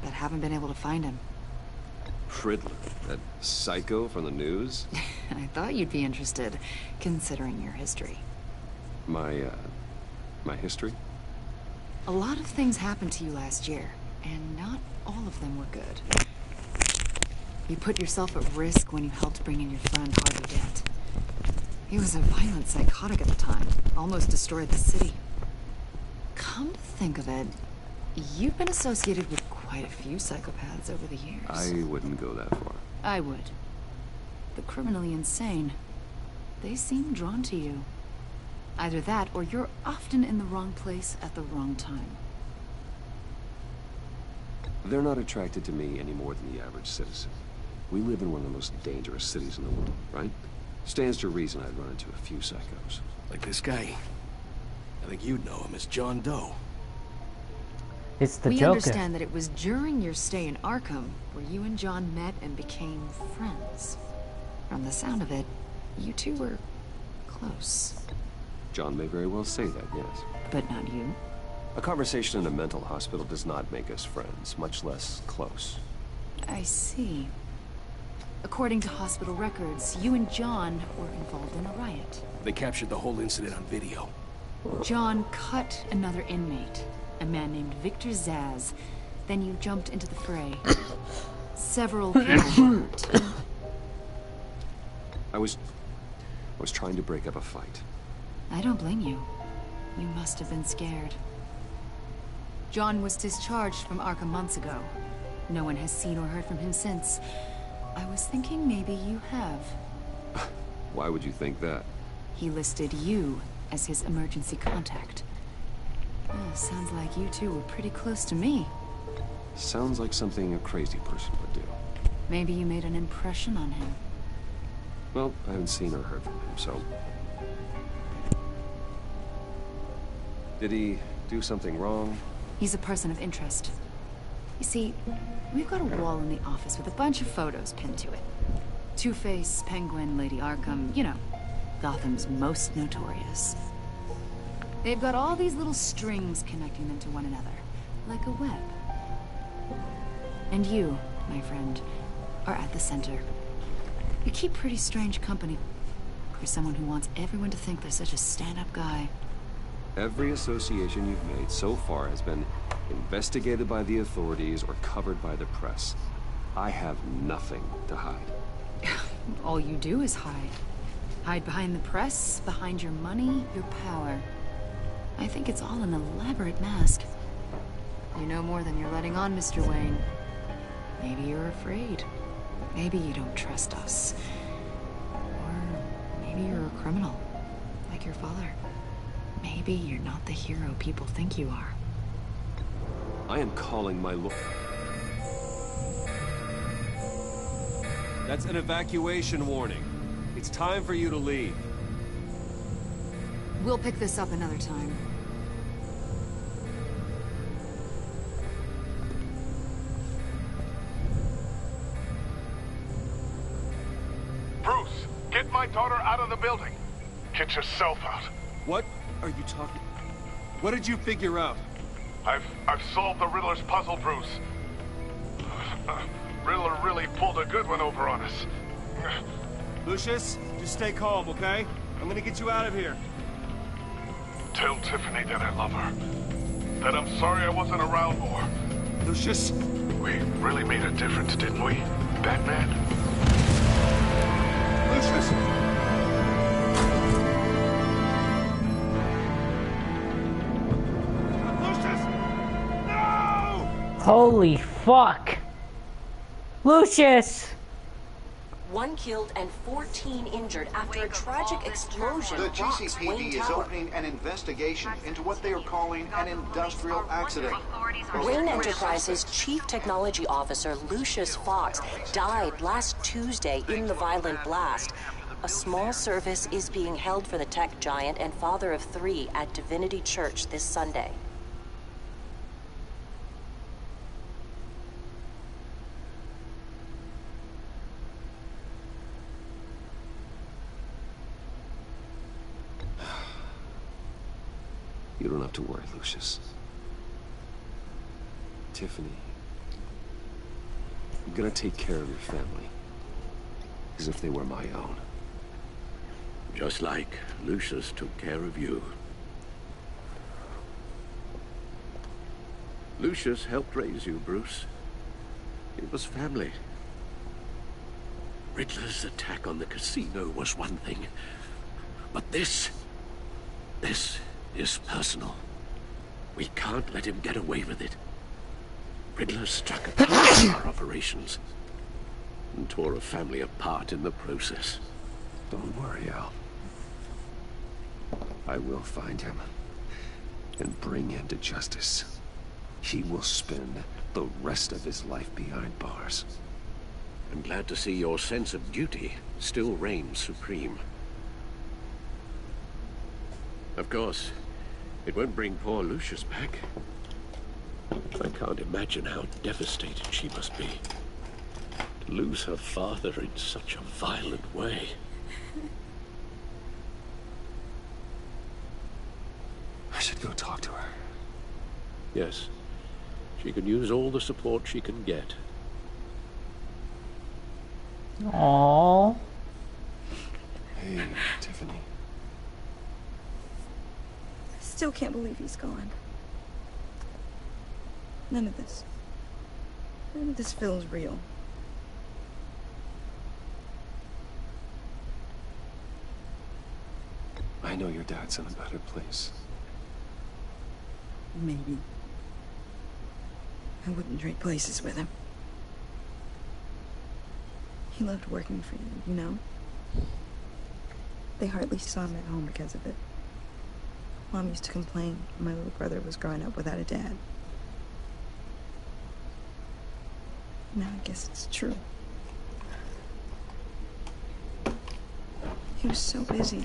but haven't been able to find him. Riddler? That psycho from the news? I thought you'd be interested, considering your history. My history? A lot of things happened to you last year, and not all of them were good. You put yourself at risk when you helped bring in your friend Harvey Dent. He was a violent psychotic at the time, almost destroyed the city. Come to think of it, you've been associated with quite a few psychopaths over the years. I wouldn't go that far. I would. The criminally insane. They seem drawn to you. Either that, or you're often in the wrong place at the wrong time. They're not attracted to me any more than the average citizen. We live in one of the most dangerous cities in the world, right? Stands to reason I'd run into a few psychos. Like this guy. I think you'd know him as John Doe. It's the We Joker. understand that it was during your stay in Arkham where you and John met and became friends. From the sound of it, you two were close. John may very well say that, yes. But not you. A conversation in a mental hospital does not make us friends, much less close. I see. According to hospital records, you and John were involved in a riot. They captured the whole incident on video. John cut another inmate, a man named Victor Zaz. Then you jumped into the fray. Several people were hurt. I was trying to break up a fight. I don't blame you. You must have been scared. John was discharged from Arkham months ago. No one has seen or heard from him since. I was thinking maybe you have. Why would you think that? He listed you as his emergency contact. Oh, sounds like you two were pretty close to me. Sounds like something a crazy person would do. Maybe you made an impression on him. Well, I haven't seen or heard from him, so... Did he do something wrong? He's a person of interest. You see, we've got a wall in the office with a bunch of photos pinned to it. Two-Face, Penguin, Lady Arkham, you know, Gotham's most notorious. They've got all these little strings connecting them to one another, like a web. And you, my friend, are at the center. You keep pretty strange company for someone who wants everyone to think they're such a stand-up guy. Every association you've made so far has been investigated by the authorities or covered by the press. I have nothing to hide. All you do is hide. Hide behind the press, behind your money, your power. I think it's all an elaborate mask. You know more than you're letting on, Mr. Wayne. Maybe you're afraid. Maybe you don't trust us. Or maybe you're a criminal, like your father. Maybe you're not the hero people think you are. I am calling my That's an evacuation warning. It's time for you to leave. We'll pick this up another time. Bruce, get my daughter out of the building. Get yourself out. What are you talking? What did you figure out? I've solved the Riddler's puzzle, Bruce. Riddler really pulled a good one over on us. Lucius, just stay calm, okay? I'm gonna get you out of here. Tell Tiffany that I love her. That I'm sorry I wasn't around more. Lucius? We really made a difference, didn't we, Batman? Lucius! Holy fuck! Lucius! 1 killed and 14 injured after a tragic explosion The rocks Wayne GCPD is Tower. opening an investigation into what they are calling an industrial accident. Wayne Enterprises Chief Technology Officer Lucius Fox died last Tuesday in the violent blast. A small service is being held for the tech giant and father of 3 at Divinity Church this Sunday. You don't have to worry, Lucius. Tiffany, I'm gonna take care of your family. As if they were my own. Just like Lucius took care of you. Lucius helped raise you, Bruce. It was family. Riddler's attack on the casino was one thing. But this is personal. We can't let him get away with it. Riddler struck at our operations and tore a family apart in the process. Don't worry, Al. I will find him and bring him to justice. He will spend the rest of his life behind bars. I'm glad to see your sense of duty still reigns supreme. Of course, it won't bring poor Lucius back. I can't imagine how devastated she must be. To lose her father in such a violent way. I should go talk to her. Yes, she can use all the support she can get. Aww. Hey, Tiffany. I still can't believe he's gone. None of this feels real. I know your dad's in a better place. Maybe. I wouldn't trade places with him. He loved working for you, you know? They hardly saw him at home because of it. Mom used to complain my little brother was growing up without a dad. Now I guess it's true. He was so busy.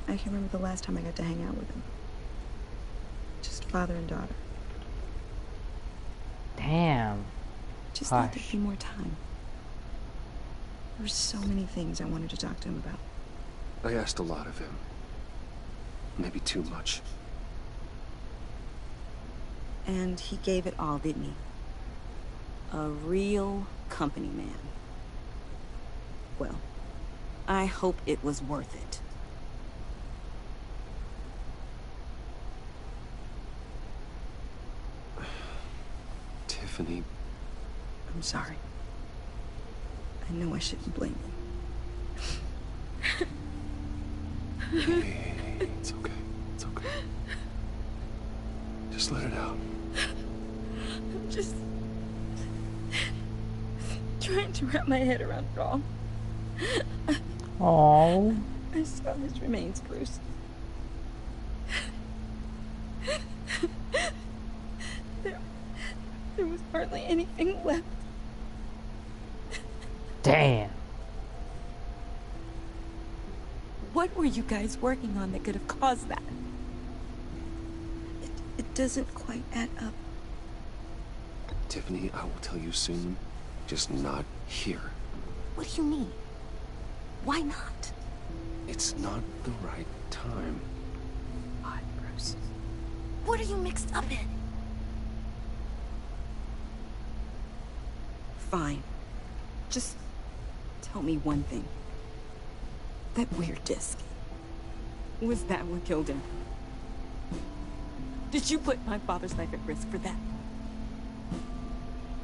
I can remember the last time I got to hang out with him. Just father and daughter. Damn. Just thought there'd be more time. There were so many things I wanted to talk to him about. I asked a lot of him. Maybe too much. And he gave it all, didn't he? A real company man. Well, I hope it was worth it. Tiffany. I'm sorry. I know I shouldn't blame you. Hey, it's okay. It's okay. Just let it out. I'm just trying to wrap my head around it all. Oh. I saw his remains, Bruce. There was hardly anything left. Damn. What were you guys working on that could have caused that? It doesn't quite add up. Tiffany, I will tell you soon. Just not here. What do you mean? Why not? It's not the right time. Odd, Bruce. What are you mixed up in? Fine. Just tell me one thing. That weird disc. Was that what killed him? Did you put my father's life at risk for that?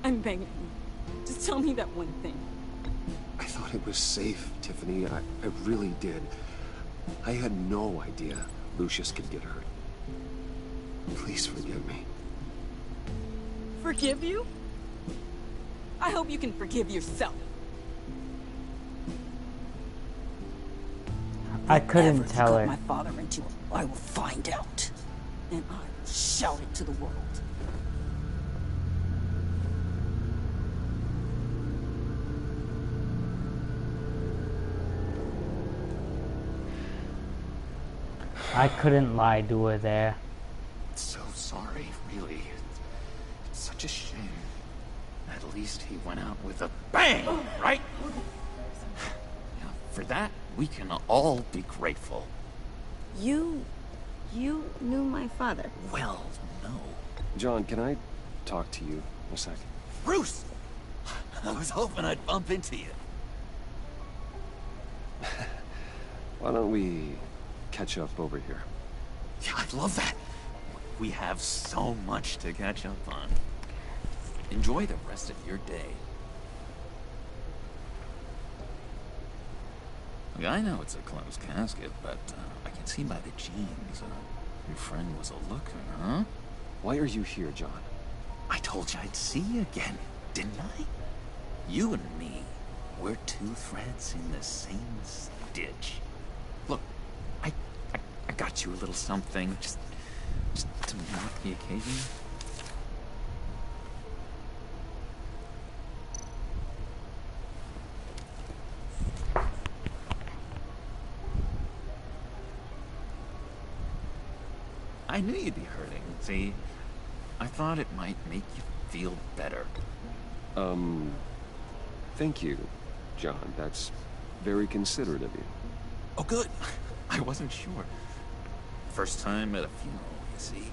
I'm begging you. Just tell me that one thing. I thought it was safe, Tiffany. I really did. I had no idea Lucius could get hurt. Please forgive me. Forgive you? I hope you can forgive yourself. I couldn't tell her. My father into it, I will find out. And I will shout it to the world. I couldn't lie to her there. So sorry, really. It's such a shame. At least he went out with a bang, right? Yeah, for that, we can all be grateful. You knew my father? Well, no. John, can I talk to you a second? Bruce! I was hoping I'd bump into you. Why don't we catch up over here? Yeah, I'd love that. We have so much to catch up on. Enjoy the rest of your day. Look, I know it's a closed casket, but I can see by the jeans. Your friend was a looker, huh? Why are you here, John? I told you I'd see you again, didn't I? You and me, we're two threads in the same stitch. Look, I got you a little something, just to mark the occasion. I knew you'd be hurting. See, I thought it might make you feel better. Thank you, John. That's very considerate of you. Oh, good. I wasn't sure. First time at a funeral, you see.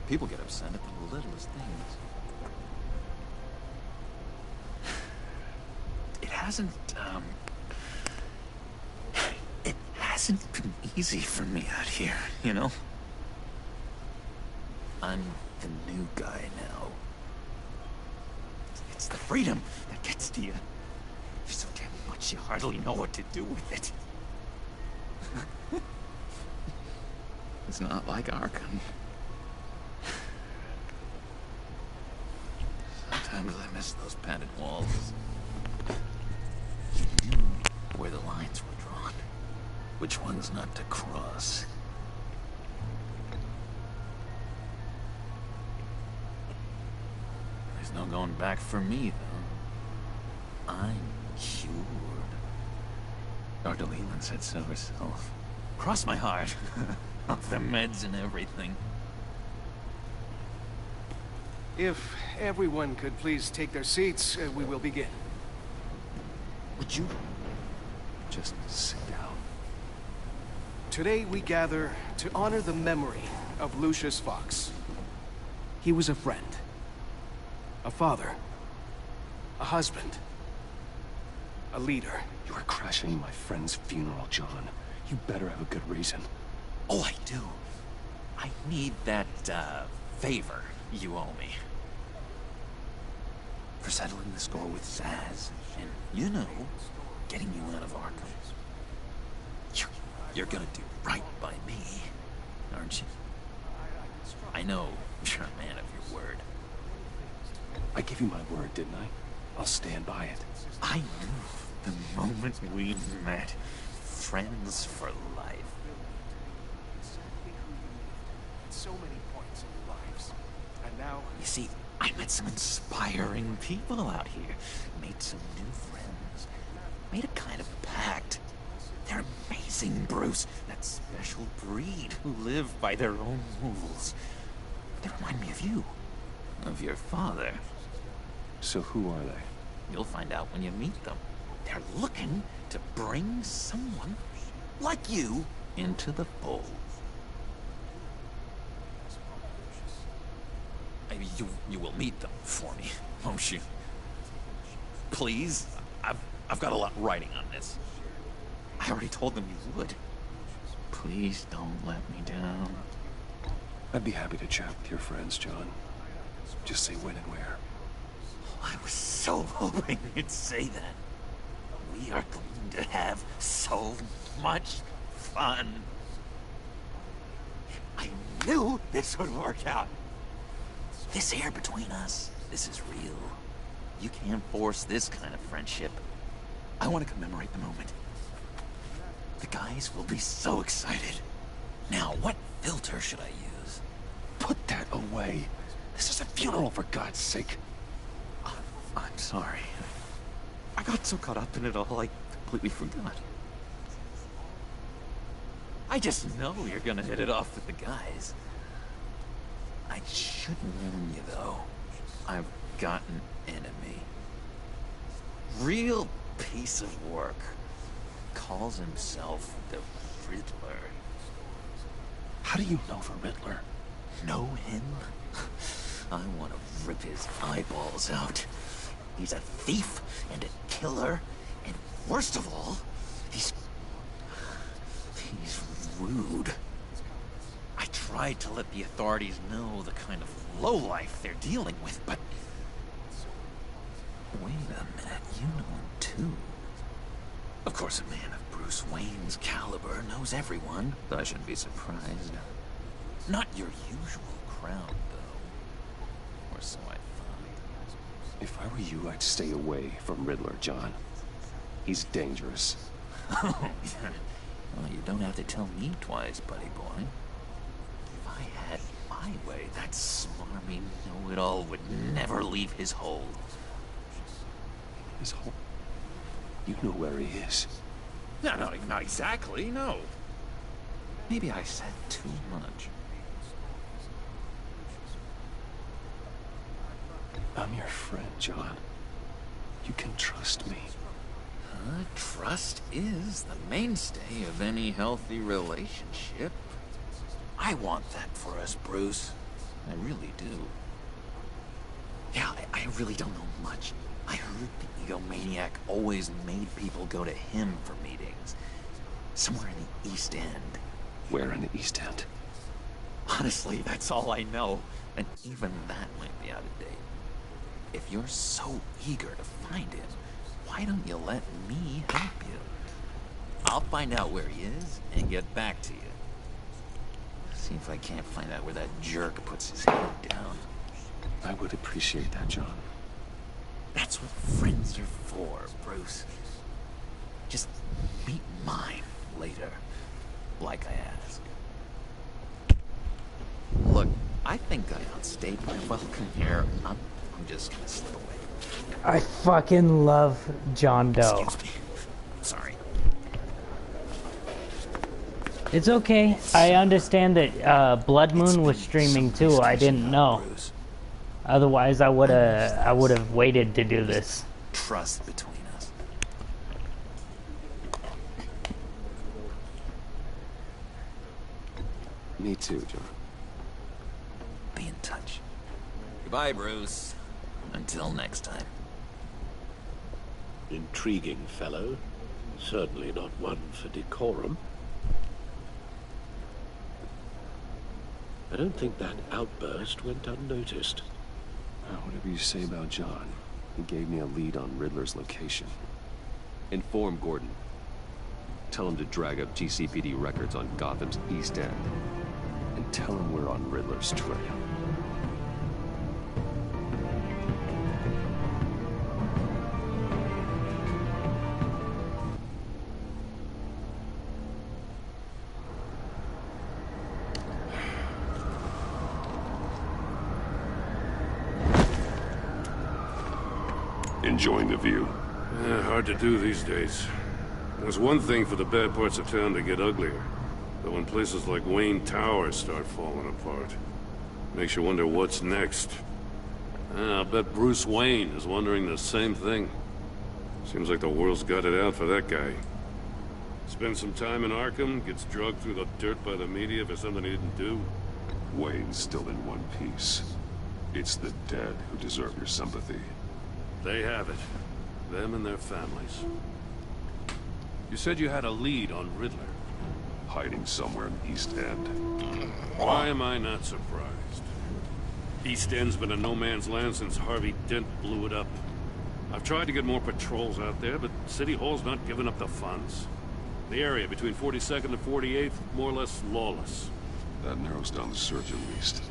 People get upset at the littlest things. hasn't, it hasn't been easy for me out here, you know? I'm the new guy now. It's the freedom that gets to you. There's so damn much you hardly know what to do with it. It's not like Arkham. Sometimes I miss those padded walls. You knew where the lines were drawn. Which ones not to cross. There's no going back for me, though. I'm cured. Dr. Leland said so herself. Cross my heart. Off the meds and everything. If everyone could please take their seats, we will begin. Would you just sit down? Today we gather to honor the memory of Lucius Fox. He was a friend, a father, a husband, a leader. You are crashing my friend's funeral, John. You better have a good reason. Oh, I do. I need that, favor you owe me. For settling the score with Zaz, and, you know, getting you out of Arkham. You're gonna do right by me, aren't you? I know you're a man of your word. I gave you my word, didn't I? I'll stand by it. I knew the moment we met. Friends for life. So many points in their lives. And now... You see, I met some inspiring people out here. Made some new friends. Made a kind of pact. They're amazing, Bruce. That special breed who live by their own rules. They remind me of you. Of your father. So who are they? You'll find out when you meet them. They're looking to bring someone like you into the fold. You will meet them for me, won't you? Please? I've got a lot writing on this. I already told them you would. Please don't let me down. I'd be happy to chat with your friends, John. Just say when and where. I was so hoping you'd say that. We are going to have so much fun. I knew this would work out. This air between us, this is real. You can't force this kind of friendship. I want to commemorate the moment. The guys will be so excited. Now, what filter should I use? Put that away. This is a funeral, for God's sake. I'm sorry. I got so caught up in it all, I completely forgot. I just know you're gonna hit it off with the guys. I should warn you, though. I've got an enemy. Real piece of work. Calls himself the Riddler. How do you know the Riddler? Know him? I want to rip his eyeballs out. He's a thief and a killer, and worst of all, he's rude. I tried to let the authorities know the kind of lowlife they're dealing with, but... Wait a minute, you know him too. Of course, a man of Bruce Wayne's caliber knows everyone, but I shouldn't be surprised. Not your usual crowd, though. Or so I thought. If I were you, I'd stay away from Riddler, John. He's dangerous. Oh, well, you don't have to tell me twice, buddy boy. If I had my way, that smarmy know-it-all would never leave his hole. His hole? You know where he is. No, not exactly, no. Maybe I said too much. I'm your friend, John. You can trust me. Trust is the mainstay of any healthy relationship. I want that for us, Bruce. I really do. Yeah, I really don't know much. I heard the egomaniac always made people go to him for meetings. Somewhere in the East End. Where in the East End? Honestly, that's all I know. And even that might be out of date. If you're so eager to find him, why don't you let me help you? I'll find out where he is and get back to you. See if I can't find out where that jerk puts his head down. I would appreciate that, John. That's what friends are for, Bruce. Just meet mine later, like I asked. Look, I think I outstayed my welcome here. I'm just gonna slip away. I fucking love John Doe. Excuse me. Sorry. It's okay. I understand that Blood Moon was streaming too. I didn't know. Otherwise, I would have waited to do this. Trust between us. Me too, John. Be in touch. Goodbye, Bruce. Until next time. Intriguing fellow. Certainly not one for decorum. I don't think that outburst went unnoticed. Whatever you say about John, he gave me a lead on Riddler's location. Inform Gordon. Tell him to drag up GCPD records on Gotham's East End. And tell him we're on Riddler's trail. Enjoying the view? Yeah, hard to do these days. There's one thing for the bad parts of town to get uglier. But when places like Wayne Tower start falling apart, makes you wonder what's next. I'll bet Bruce Wayne is wondering the same thing. Seems like the world's got it out for that guy. Spends some time in Arkham, gets drugged through the dirt by the media for something he didn't do. Wayne's still in one piece. It's the dead who deserve your sympathy. They have it. Them and their families. You said you had a lead on Riddler. Hiding somewhere in the East End. Why am I not surprised? East End's been a no-man's land since Harvey Dent blew it up. I've tried to get more patrols out there, but City Hall's not giving up the funds. The area between 42nd and 48th, more or less lawless. That narrows down the search at least.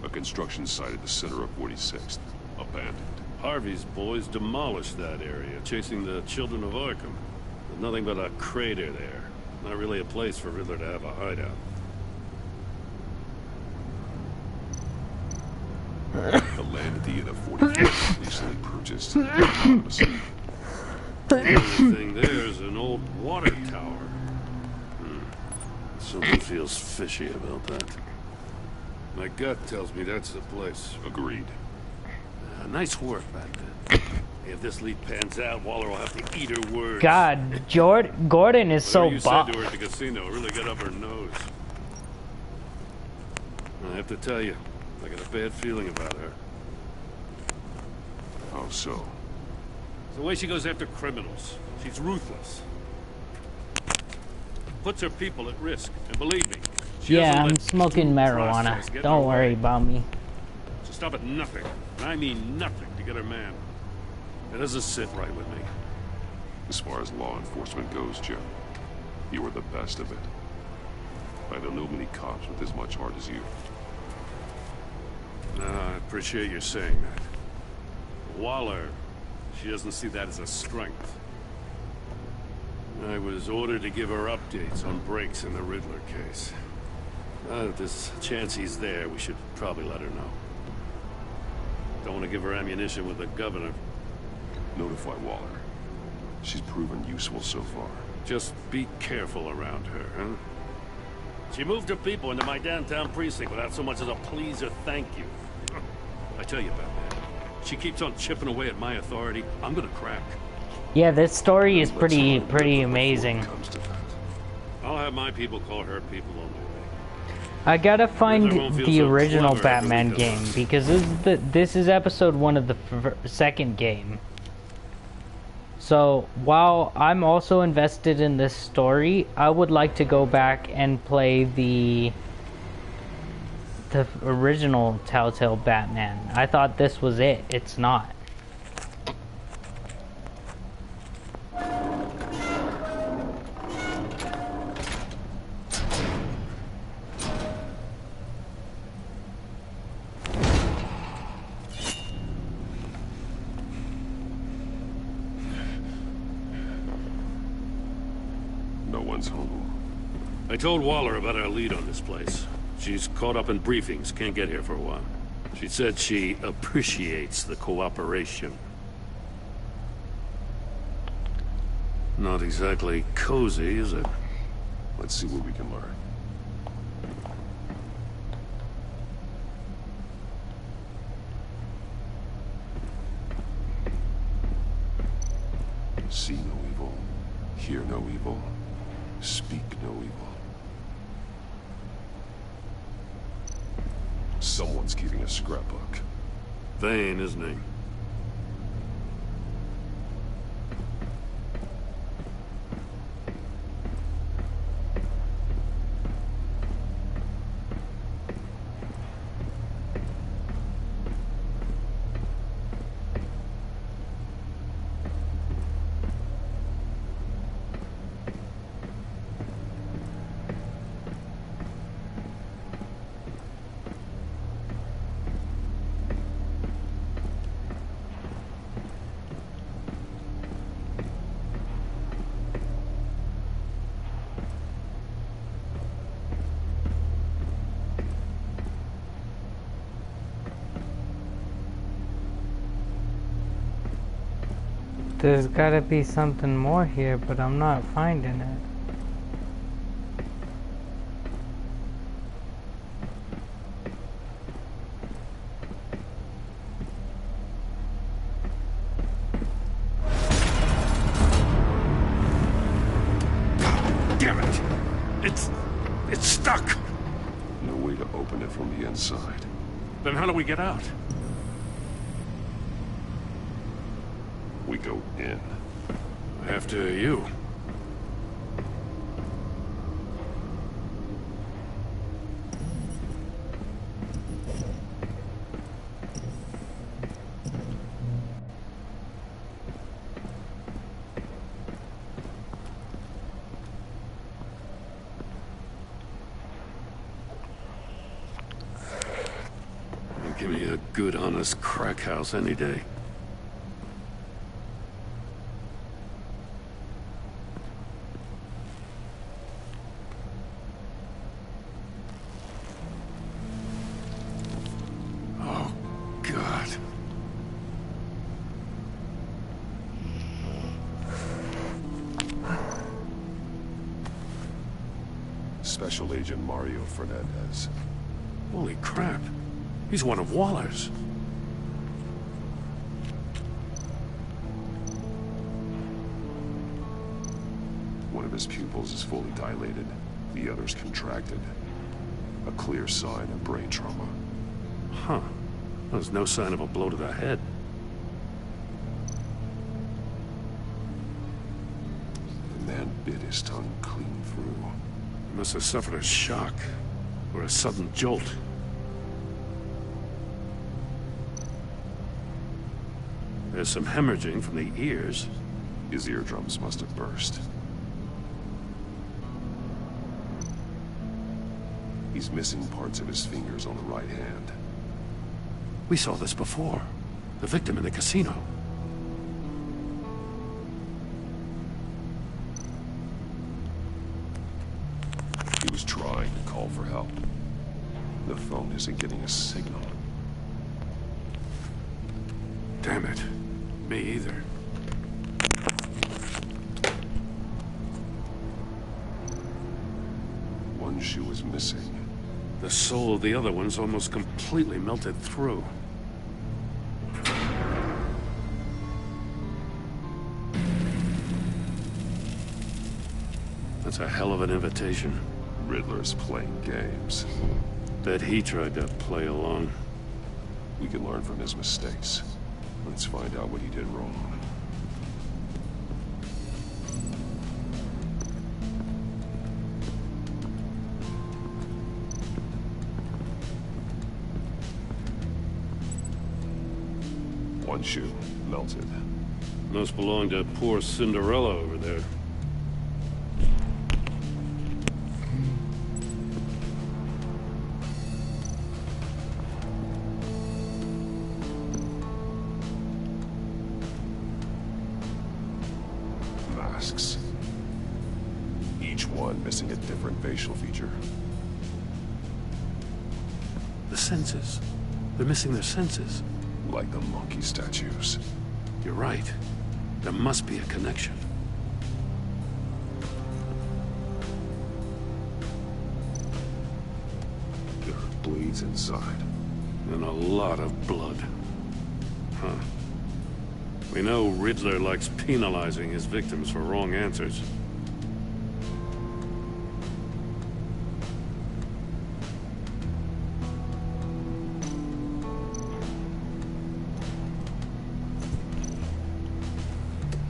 A construction site at the center of 46th. Abandoned. Harvey's boys demolished that area, chasing the children of Arkham. There's nothing but a crater there. Not really a place for Riddler to have a hideout. The land at the end of 44th recently purchased. The only thing there is an old water tower. Something feels fishy about that. My gut tells me that's the place. Agreed. Nice work, Batman. If this lead pans out, Waller will have to eat her words. God, Gordon is so you buff. said to her at the casino really got up her nose. I have to tell you, I got a bad feeling about her. How so? The way she goes after criminals. She's ruthless. Puts her people at risk, and believe me. Yeah, I'm smoking marijuana. Don't worry about me. So stop at nothing, and I mean nothing, to get her man. That doesn't sit right with me. As far as law enforcement goes, Jim, you are the best of it. I don't know many cops with as much heart as you. I appreciate you saying that. Waller, she doesn't see that as a strength. I was ordered to give her updates on breaks in the Riddler case. If there's a chance he's there, we should probably let her know. Don't want to give her ammunition with the governor. Notify Waller. She's proven useful so far. Just be careful around her, huh? She moved her people into my downtown precinct without so much as a please or thank you. I tell you, Batman, she keeps on chipping away at my authority. I'm gonna crack. Yeah, this story is pretty amazing. I'll have my people call her people on their way. I gotta find won't feel the so original clever after we Batman come game out. because this is episode 1 of the second game. So while I'm also invested in this story, I would like to go back and play the original TellTale Batman. I thought this was it. It's not. No one's home. I told Waller about our lead on this place. She's caught up in briefings, can't get here for a while. She said she appreciates the cooperation. Not exactly cozy, is it? Let's see what we can learn. See no evil, hear no evil, speak no evil. Someone's keeping a scrapbook. Vane, isn't he? There's gotta be something more here, but I'm not finding it. Damn it! It's stuck! No way to open it from the inside. Then how do we get out? We go in. After you. Give me a good, honest crack house any day. Oh, God. Special Agent Mario Fernandez. Holy crap. He's one of Waller's. One of his pupils is fully dilated, the other's contracted. A clear sign of brain trauma. Huh. There's no sign of a blow to the head. The man bit his tongue clean through. He must have suffered a shock, or a sudden jolt. There's some hemorrhaging from the ears. His eardrums must have burst. He's missing parts of his fingers on the right hand. We saw this before. The victim in the casino. He was trying to call for help. The phone isn't getting a signal. Damn it. Me either. One shoe is missing. The sole of the other one's almost completely melted through. That's a hell of an invitation. Riddler's playing games. Bet he tried to play along. We can learn from his mistakes. Let's find out what he did wrong. One shoe, melted. Must belong to poor Cinderella over there. Masks. Each one missing a different facial feature. The senses. They're missing their senses. Like the monkey statues. You're right. There must be a connection. There are bleeds inside. And a lot of blood. Huh. We know Riddler likes penalizing his victims for wrong answers.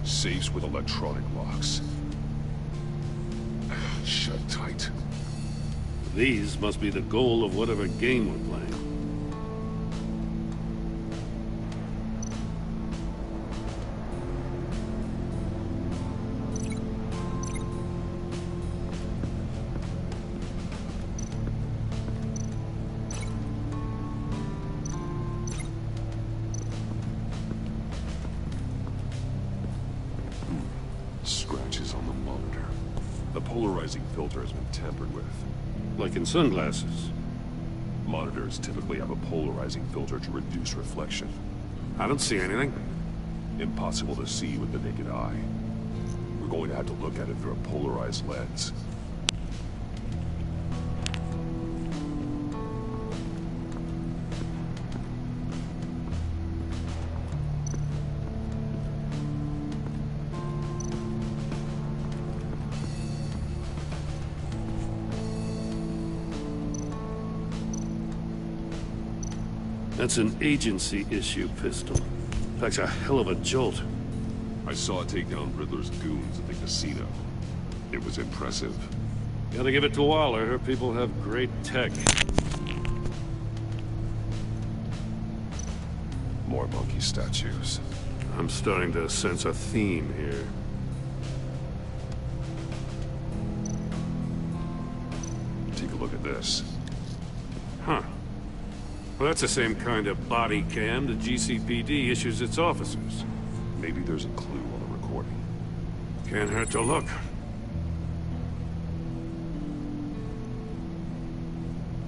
Safes with electronic locks. Shut tight. These must be the goal of whatever game we're playing. Scratches on the monitor. The polarizing filter has been tampered with. Like in sunglasses. Monitors typically have a polarizing filter to reduce reflection. I don't see anything. Impossible to see with the naked eye. We're going to have to look at it through a polarized lens. That's an agency-issue pistol. Packs a hell of a jolt. I saw it take down Riddler's goons at the casino. It was impressive. Gotta give it to Waller. Her people have great tech. More monkey statues. I'm starting to sense a theme here. Take a look at this. Huh. Well, that's the same kind of body cam the GCPD issues its officers. Maybe there's a clue on the recording. Can't hurt to look.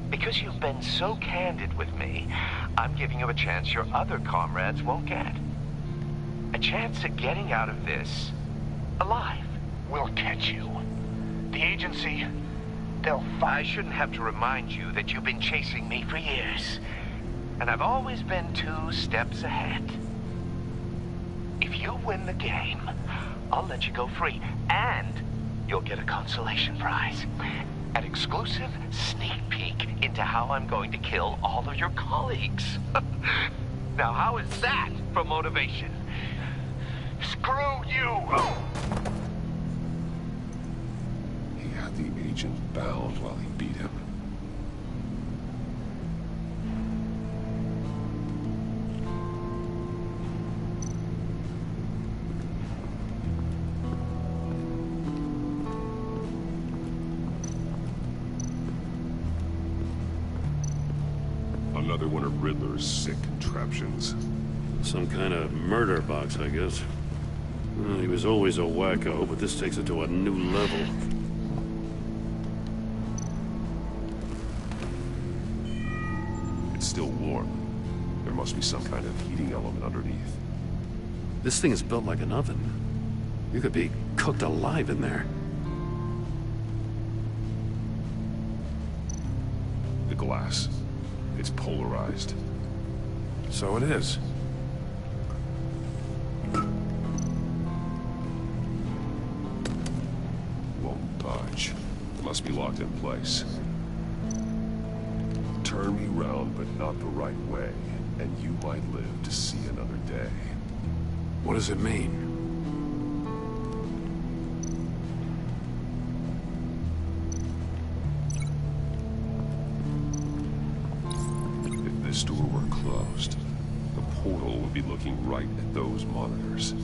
Because you've been so candid with me, I'm giving you a chance your other comrades won't get. A chance at getting out of this alive. We'll catch you. The agency, they'll find... I shouldn't have to remind you that you've been chasing me for years. And I've always been 2 steps ahead. If you win the game, I'll let you go free. And you'll get a consolation prize. An exclusive sneak peek into how I'm going to kill all of your colleagues. Now, how is that for motivation? Screw you! He had the agent bound while he beat him. Another one of Riddler's sick contraptions. Some kind of murder box, I guess. Well, he was always a wacko, but this takes it to a new level. It's still warm. There must be some kind of heating element underneath. This thing is built like an oven. You could be cooked alive in there. The glass. It's polarized. So it is. Won't budge. must be locked in place. Turn me round, but not the right way, and you might live to see another day. What does it mean? If this door were closed, the portal would be looking right at those monitors.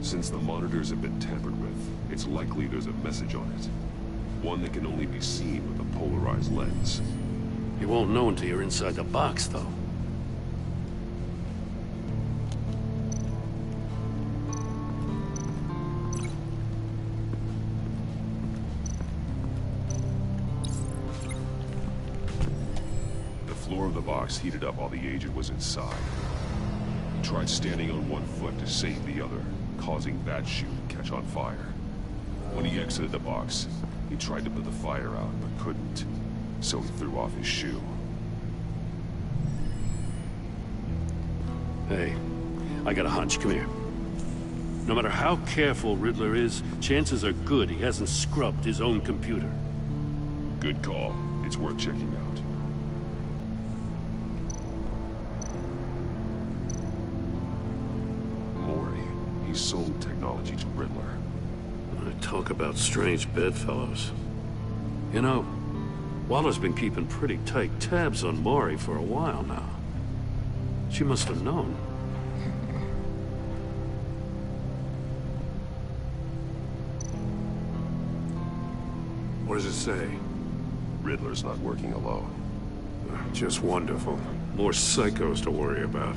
Since the monitors have been tampered with, it's likely there's a message on it. One that can only be seen with a polarized lens. You won't know until you're inside the box, though. The floor of the box heated up while the agent was inside. He tried standing on one foot to save the other, causing that shoe to catch on fire. When he exited the box, he tried to put the fire out, but couldn't. So he threw off his shoe. Hey, I got a hunch. Come here. No matter how careful Riddler is, chances are good he hasn't scrubbed his own computer. Good call. It's worth checking out. Mori, he sold technology to Riddler. Talk about strange bedfellows. You know, Waller's been keeping pretty tight tabs on Mori for a while now. She must have known. What does it say? Riddler's not working alone. Just wonderful. More psychos to worry about.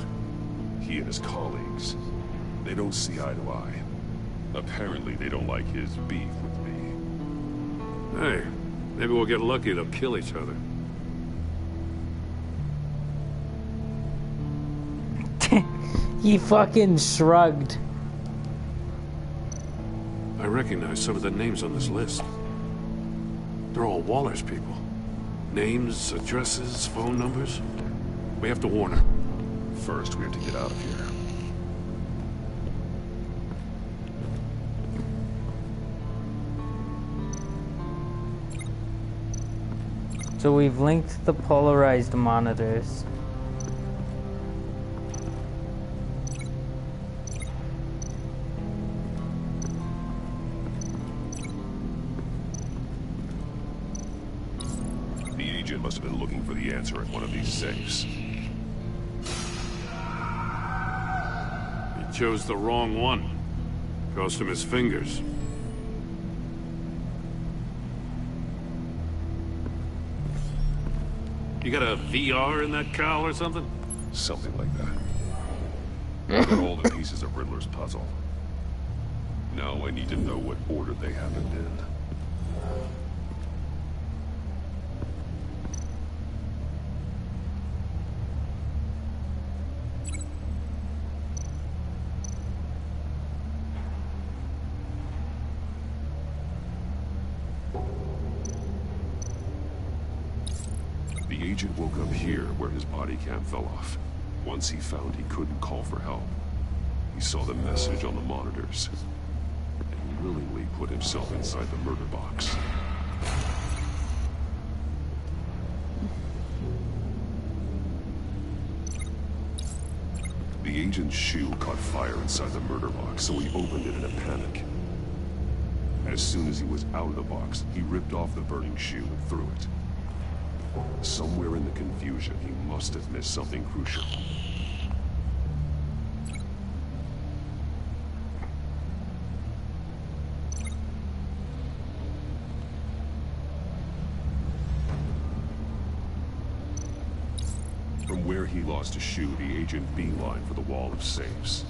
He and his colleagues, they don't see eye to eye. Apparently, they don't like his beef with me. Hey, maybe we'll get lucky to kill each other. He fucking shrugged. I recognize some of the names on this list. They're all Waller's people. Names, addresses, phone numbers. We have to warn her. First, we have to get out of here. So we've linked the polarized monitors. The agent must have been looking for the answer at one of these safes. He chose the wrong one. Cost him his fingers. You got a VR in that cowl or something? Something like that. I got all the pieces of Riddler's puzzle. Now I need to know what order they happened in. The agent woke up here where his body cam fell off. Once he found he couldn't call for help, he saw the message on the monitors and willingly put himself inside the murder box. The agent's shoe caught fire inside the murder box, so he opened it in a panic. As soon as he was out of the box, he ripped off the burning shoe and threw it. Somewhere in the confusion, he must have missed something crucial. From where he lost a shoe, the agent beelined for the wall of safes.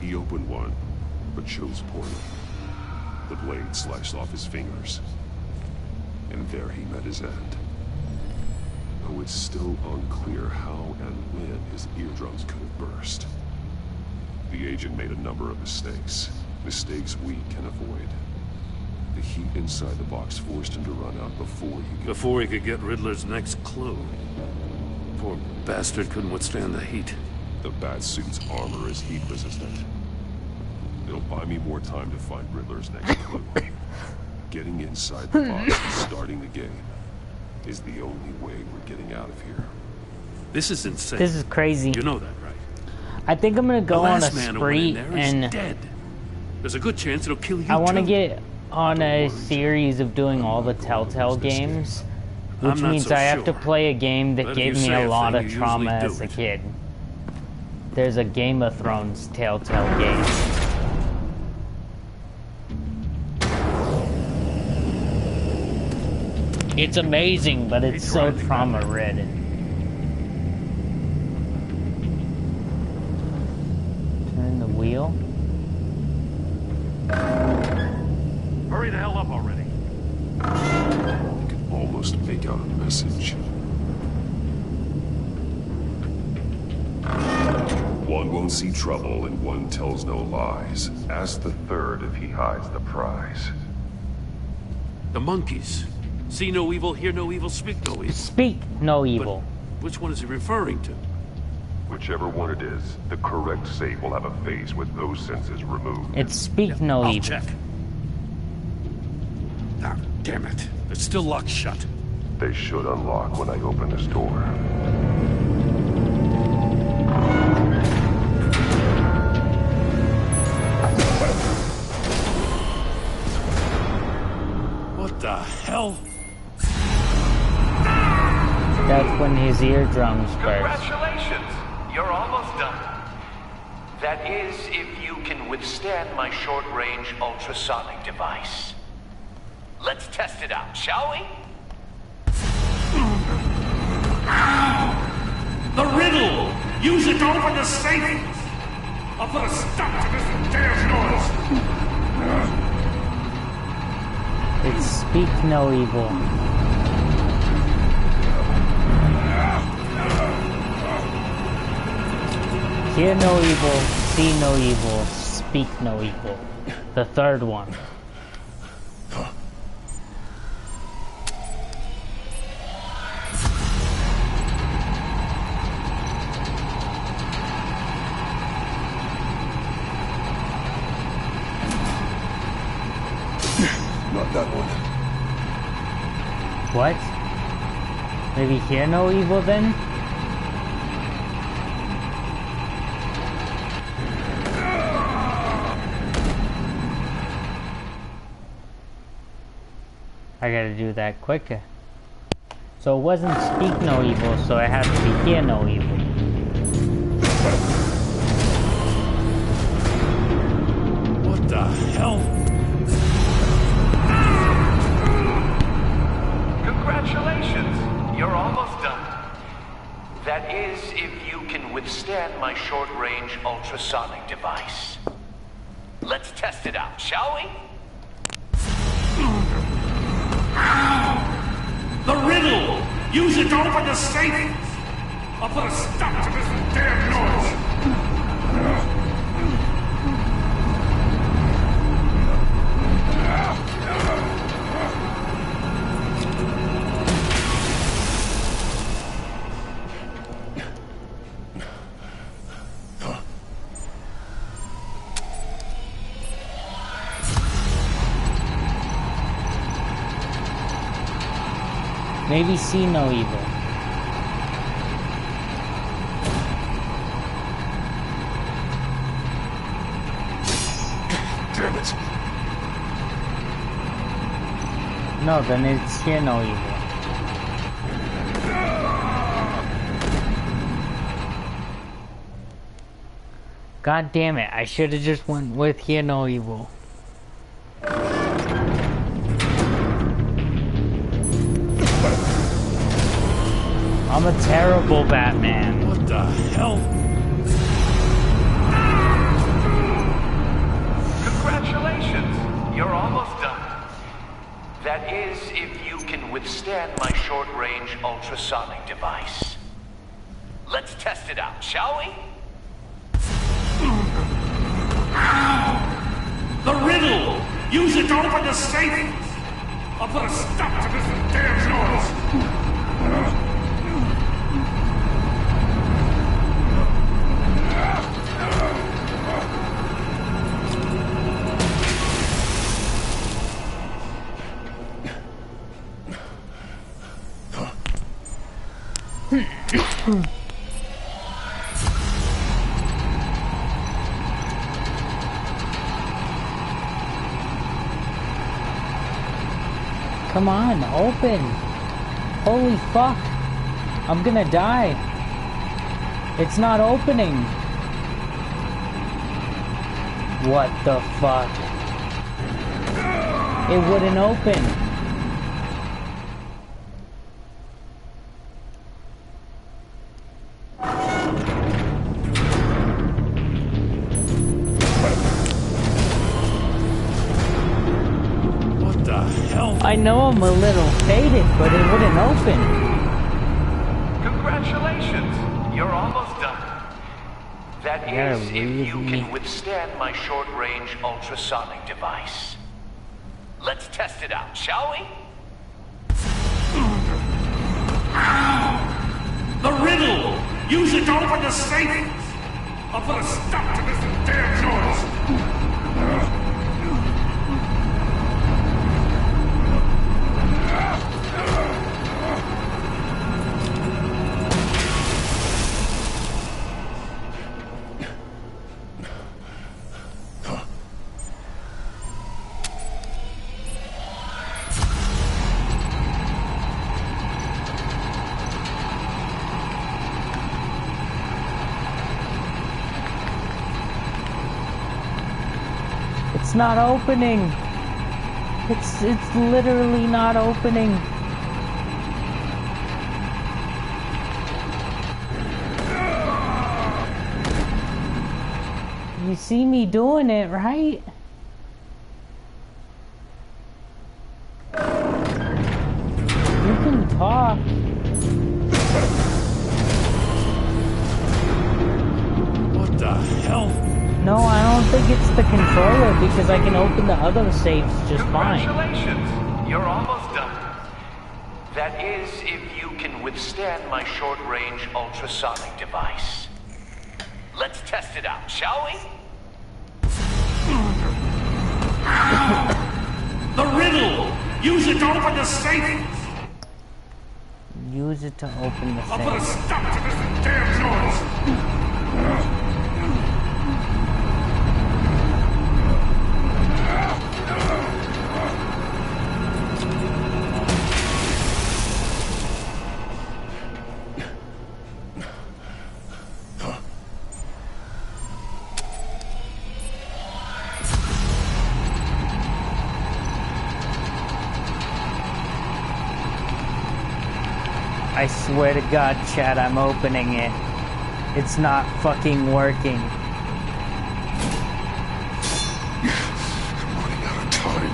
He opened one, but chose poorly. The blade sliced off his fingers. And there he met his end. Though it's still unclear how and when his eardrums could have burst. The agent made a number of mistakes. Mistakes we can avoid. The heat inside the box forced him to run out before he could get Riddler's next clue. Poor bastard couldn't withstand the heat. The Batsuit's armor is heat resistant. It'll buy me more time to find Riddler's next clue. Getting inside the box and starting the game is the only way we're getting out of here. This is insane. This is crazy. You know that, right? I think I'm gonna go on a The last man who went in spree there is and dead. There's a good chance it'll kill you I want to too. get on a series of doing all the TellTale games, which I'm not means so I have to sure. play a game that But if gave you me say a a lot thing, of you trauma usually do as a it. kid. There's a Game of Thrones TellTale game. It's amazing, but it's so trauma-ridden. Turn the wheel. Hurry the hell up already. I can almost make out a message. One won't see trouble and one tells no lies. Ask the third if he hides the prize. The monkeys. See no evil, hear no evil, speak no evil. Speak no evil. But which one is he referring to? Whichever one it is, the correct save will have a face with those senses removed. It's speak no I'll evil. check. Ah, damn it. It's still locked shut. They should unlock when I open this door. What the hell? That's when his eardrums burst. Congratulations! You're almost done. That is, if you can withstand my short-range ultrasonic device. Let's test it out, shall we? The riddle! Use it to open the safe! I'll put a stop to this damn noise! It's speak no evil. Hear no evil, see no evil, speak no evil. The third one. Not that one. What? Maybe hear no evil then? I gotta do that quicker. So it wasn't speak no evil, so it had to be hear no evil. What the hell? Congratulations! You're almost done. That is, if you can withstand my short-range ultrasonic device. Let's test it out, shall we? The riddle! Use it to open the safe! I'll put a stop to this damn noise! Maybe see no evil. Damn it. No, then it's hear no evil. God damn it, I should have just went with hear no evil. I'm a terrible Batman. What the hell? Congratulations! You're almost done. That is, if you can withstand my short-range ultrasonic device. Let's test it out, shall we? The riddle! Use it to open the safe! I'll put a stop to this damn noise! Come on, open. Holy fuck. I'm gonna die. It's not opening. What the fuck? It wouldn't open. What the hell? I know I'm a little faded, but it wouldn't open. Congratulations, you're almost done. That Yeah, is, if you can withstand my short-range ultrasonic device. Let's test it out, shall we? The riddle! Use it to open the safe! I'll put a stop to this damn noise! It's not opening. It's literally not opening. You see me doing it, right? You can talk. What the hell? No, I don't think it's the controller because I can open the other safes just fine. Congratulations, you're almost done. That is, if you can withstand my short-range ultrasonic device. Let's test it out, shall we? The riddle! Use it to open the safe! Use it to open the I'll put a safe. stop to this damn noise! I swear to God, Chad, I'm opening it. It's not fucking working. I'm running out of time.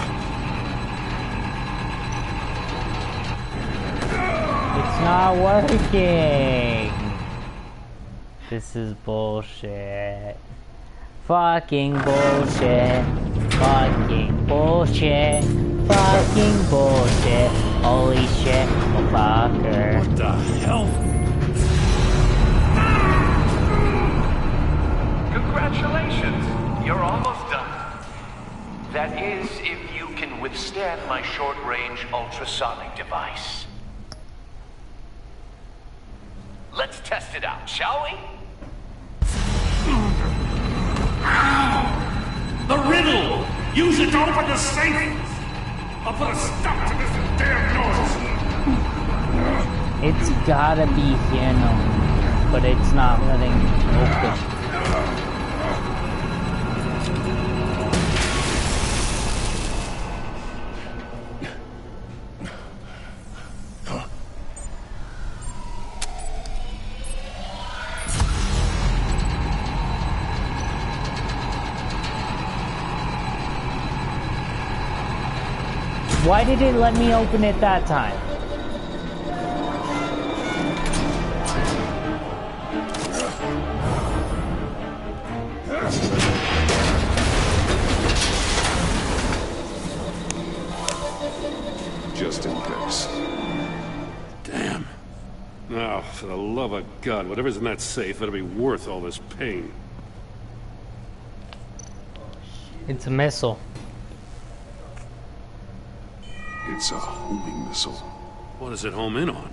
It's not working. This is bullshit. Fucking bullshit. Fucking bullshit. Fucking bullshit. Holy shit, motherfucker. What the hell? Congratulations, you're almost done. That is, if you can withstand my short-range ultrasonic device. Let's test it out, shall we? The riddle! Use it to open the safe! I'll put a stop to this damn noise! It's gotta be here now, but it's not letting me open. Why did it let me open it that time? Just in case. Damn. Now, for the love of God, whatever's in that safe better be worth all this pain. It's a missile. It's a homing missile. What does it home in on?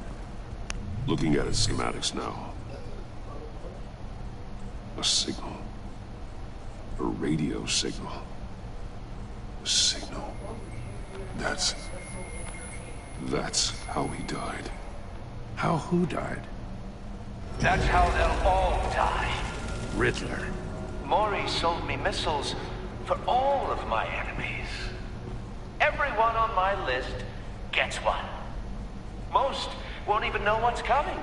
Looking at its schematics now, A signal. A radio signal. A signal. That's how he died. How who died? That's how they'll all die. Riddler. Maury sold me missiles for all of my enemies. Everyone on my list gets one. Most won't even know what's coming.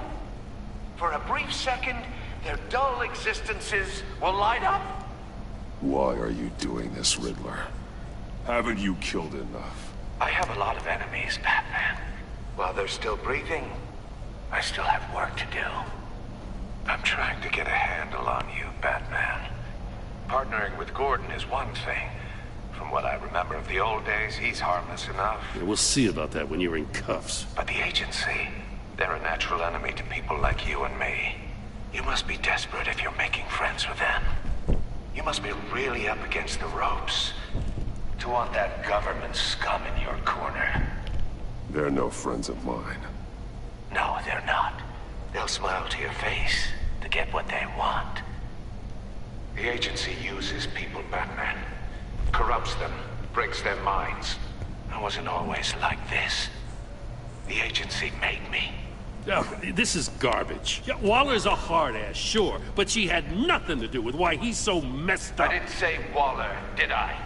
For a brief second, their dull existences will light up. Why are you doing this, Riddler? Haven't you killed enough? I have a lot of enemies, Batman. While they're still breathing, I still have work to do. I'm trying to get a handle on you, Batman. Partnering with Gordon is one thing. From what I remember of the old days, he's harmless enough. Yeah, we'll see about that when you're in cuffs. But the agency, they're a natural enemy to people like you and me. You must be desperate if you're making friends with them. You must be really up against the ropes to want that government scum in your corner. They're no friends of mine. No, they're not. They'll smile to your face to get what they want. The agency uses people, Batman. Corrupts them, breaks their minds. I wasn't always like this. The agency made me. Oh, this is garbage. Yeah, Waller's a hard-ass, sure, but she had nothing to do with why he's so messed up. I didn't say Waller, did I?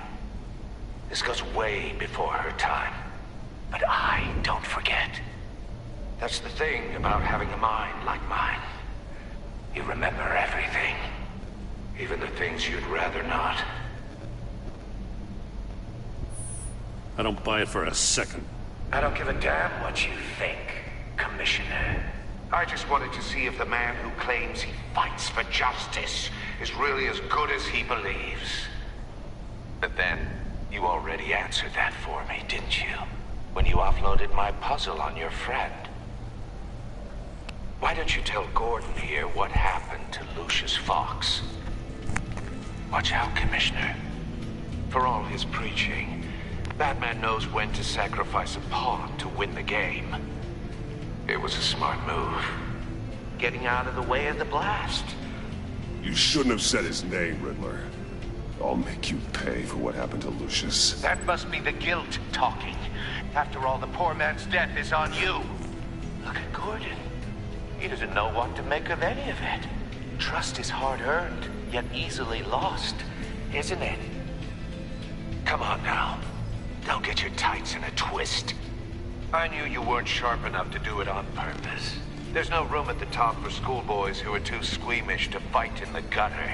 This goes way before her time. But I don't forget. That's the thing about having a mind like mine. You remember everything. Even the things you'd rather not. I don't buy it for a second. I don't give a damn what you think, Commissioner. I just wanted to see if the man who claims he fights for justice is really as good as he believes. But then, you already answered that for me, didn't you? When you offloaded my puzzle on your friend. Why don't you tell Gordon here what happened to Lucius Fox? Watch out, Commissioner. For all his preaching, Batman knows when to sacrifice a pawn to win the game. It was a smart move. Getting out of the way of the blast. You shouldn't have said his name, Riddler. I'll make you pay for what happened to Lucius. That must be the guilt talking. After all, the poor man's death is on you. Look at Gordon. He doesn't know what to make of any of it. Trust is hard-earned, yet easily lost, isn't it? Come on now. Don't get your tights in a twist. I knew you weren't sharp enough to do it on purpose. There's no room at the top for schoolboys who are too squeamish to fight in the gutter.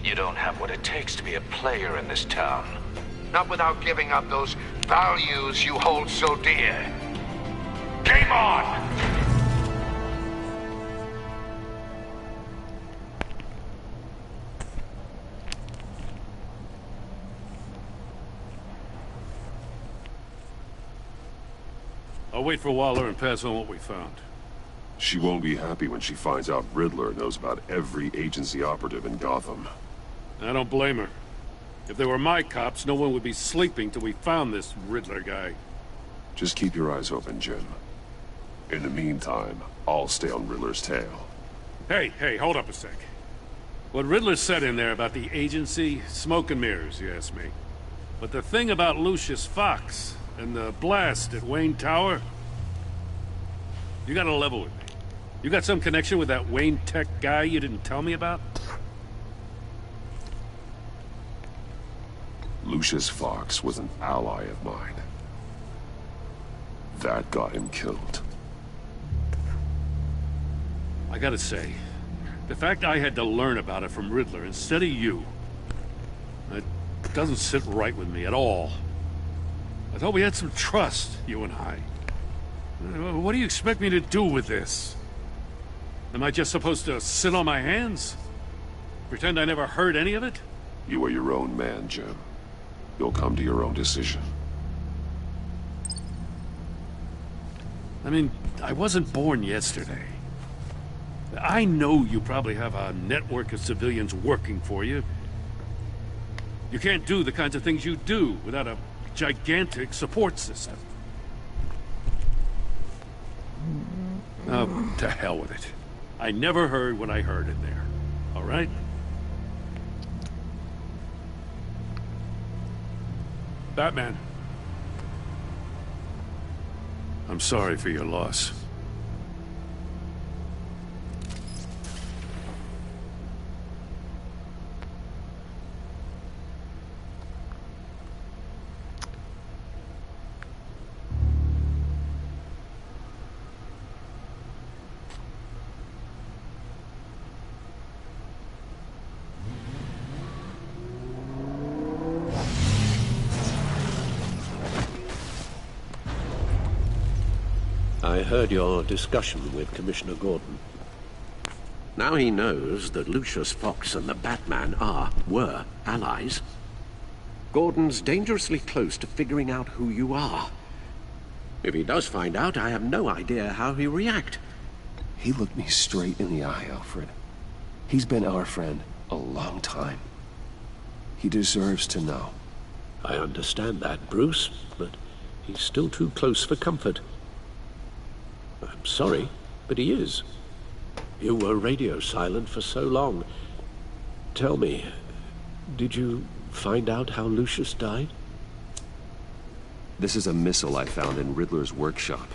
You don't have what it takes to be a player in this town. Not without giving up those values you hold so dear. Game on! I'll wait for Waller and pass on what we found. She won't be happy when she finds out Riddler knows about every agency operative in Gotham. I don't blame her. If they were my cops, no one would be sleeping till we found this Riddler guy. Just keep your eyes open, Jim. In the meantime, I'll stay on Riddler's tail. Hey, hold up a sec. What Riddler said in there about the agency, smoke and mirrors, you ask me. But the thing about Lucius Fox and the blast at Wayne Tower, you gotta level with me. You got some connection with that Wayne Tech guy you didn't tell me about? Lucius Fox was an ally of mine. That got him killed. I gotta say, the fact I had to learn about it from Riddler instead of you, it doesn't sit right with me at all. I thought we had some trust, you and I. What do you expect me to do with this? Am I just supposed to sit on my hands? Pretend I never heard any of it? You are your own man, Jim. You'll come to your own decision. I mean, I wasn't born yesterday. I know you probably have a network of civilians working for you. You can't do the kinds of things you do without a gigantic support system. Oh, to hell with it. I never heard what I heard in there. All right? Batman. I'm sorry for your loss. I heard your discussion with Commissioner Gordon. Now he knows that Lucius Fox and the Batman were allies. Gordon's dangerously close to figuring out who you are. If he does find out, I have no idea how he'll react. He looked me straight in the eye, Alfred. He's been our friend a long time. He deserves to know. I understand that, Bruce, but he's still too close for comfort. I'm sorry, but he is. You were radio silent for so long. Tell me, did you find out how Lucius died? This is a missile I found in Riddler's workshop.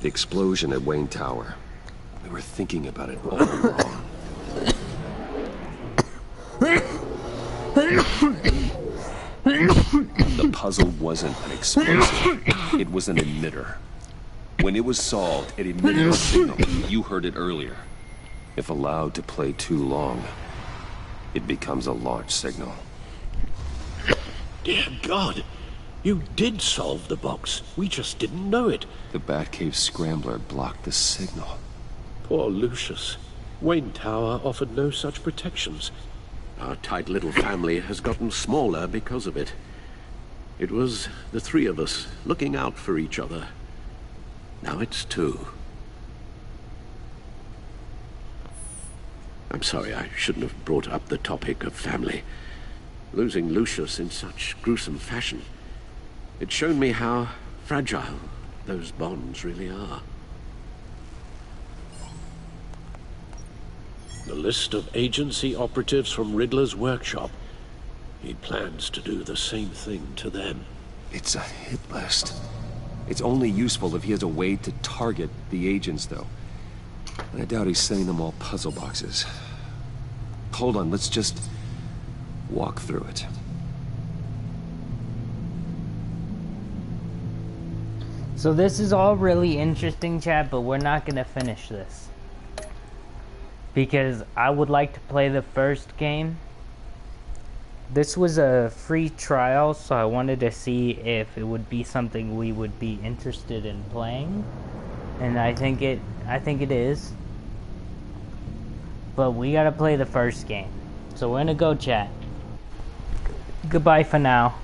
The explosion at Wayne Tower. We were thinking about it all wrong. The puzzle wasn't an explosive. It was an emitter. When it was solved, it emitted a signal. You heard it earlier. If allowed to play too long, it becomes a launch signal. Dear God! You did solve the box. We just didn't know it. The Batcave scrambler blocked the signal. Poor Lucius. Wayne Tower offered no such protections. Our tight little family has gotten smaller because of it. It was the three of us looking out for each other. Now it's two. I'm sorry, I shouldn't have brought up the topic of family. Losing Lucius in such gruesome fashion, it's shown me how fragile those bonds really are. The list of agency operatives from Riddler's workshop. He plans to do the same thing to them. It's a hit list. It's only useful if he has a way to target the agents, though. And I doubt he's sending them all puzzle boxes. Hold on, let's just walk through it. So this is all really interesting, chat, but we're not going to finish this. Because I would like to play the first game. This was a free trial, so I wanted to see if it would be something we would be interested in playing. And I think it is. But we gotta play the first game. So we're gonna go, chat. Goodbye for now.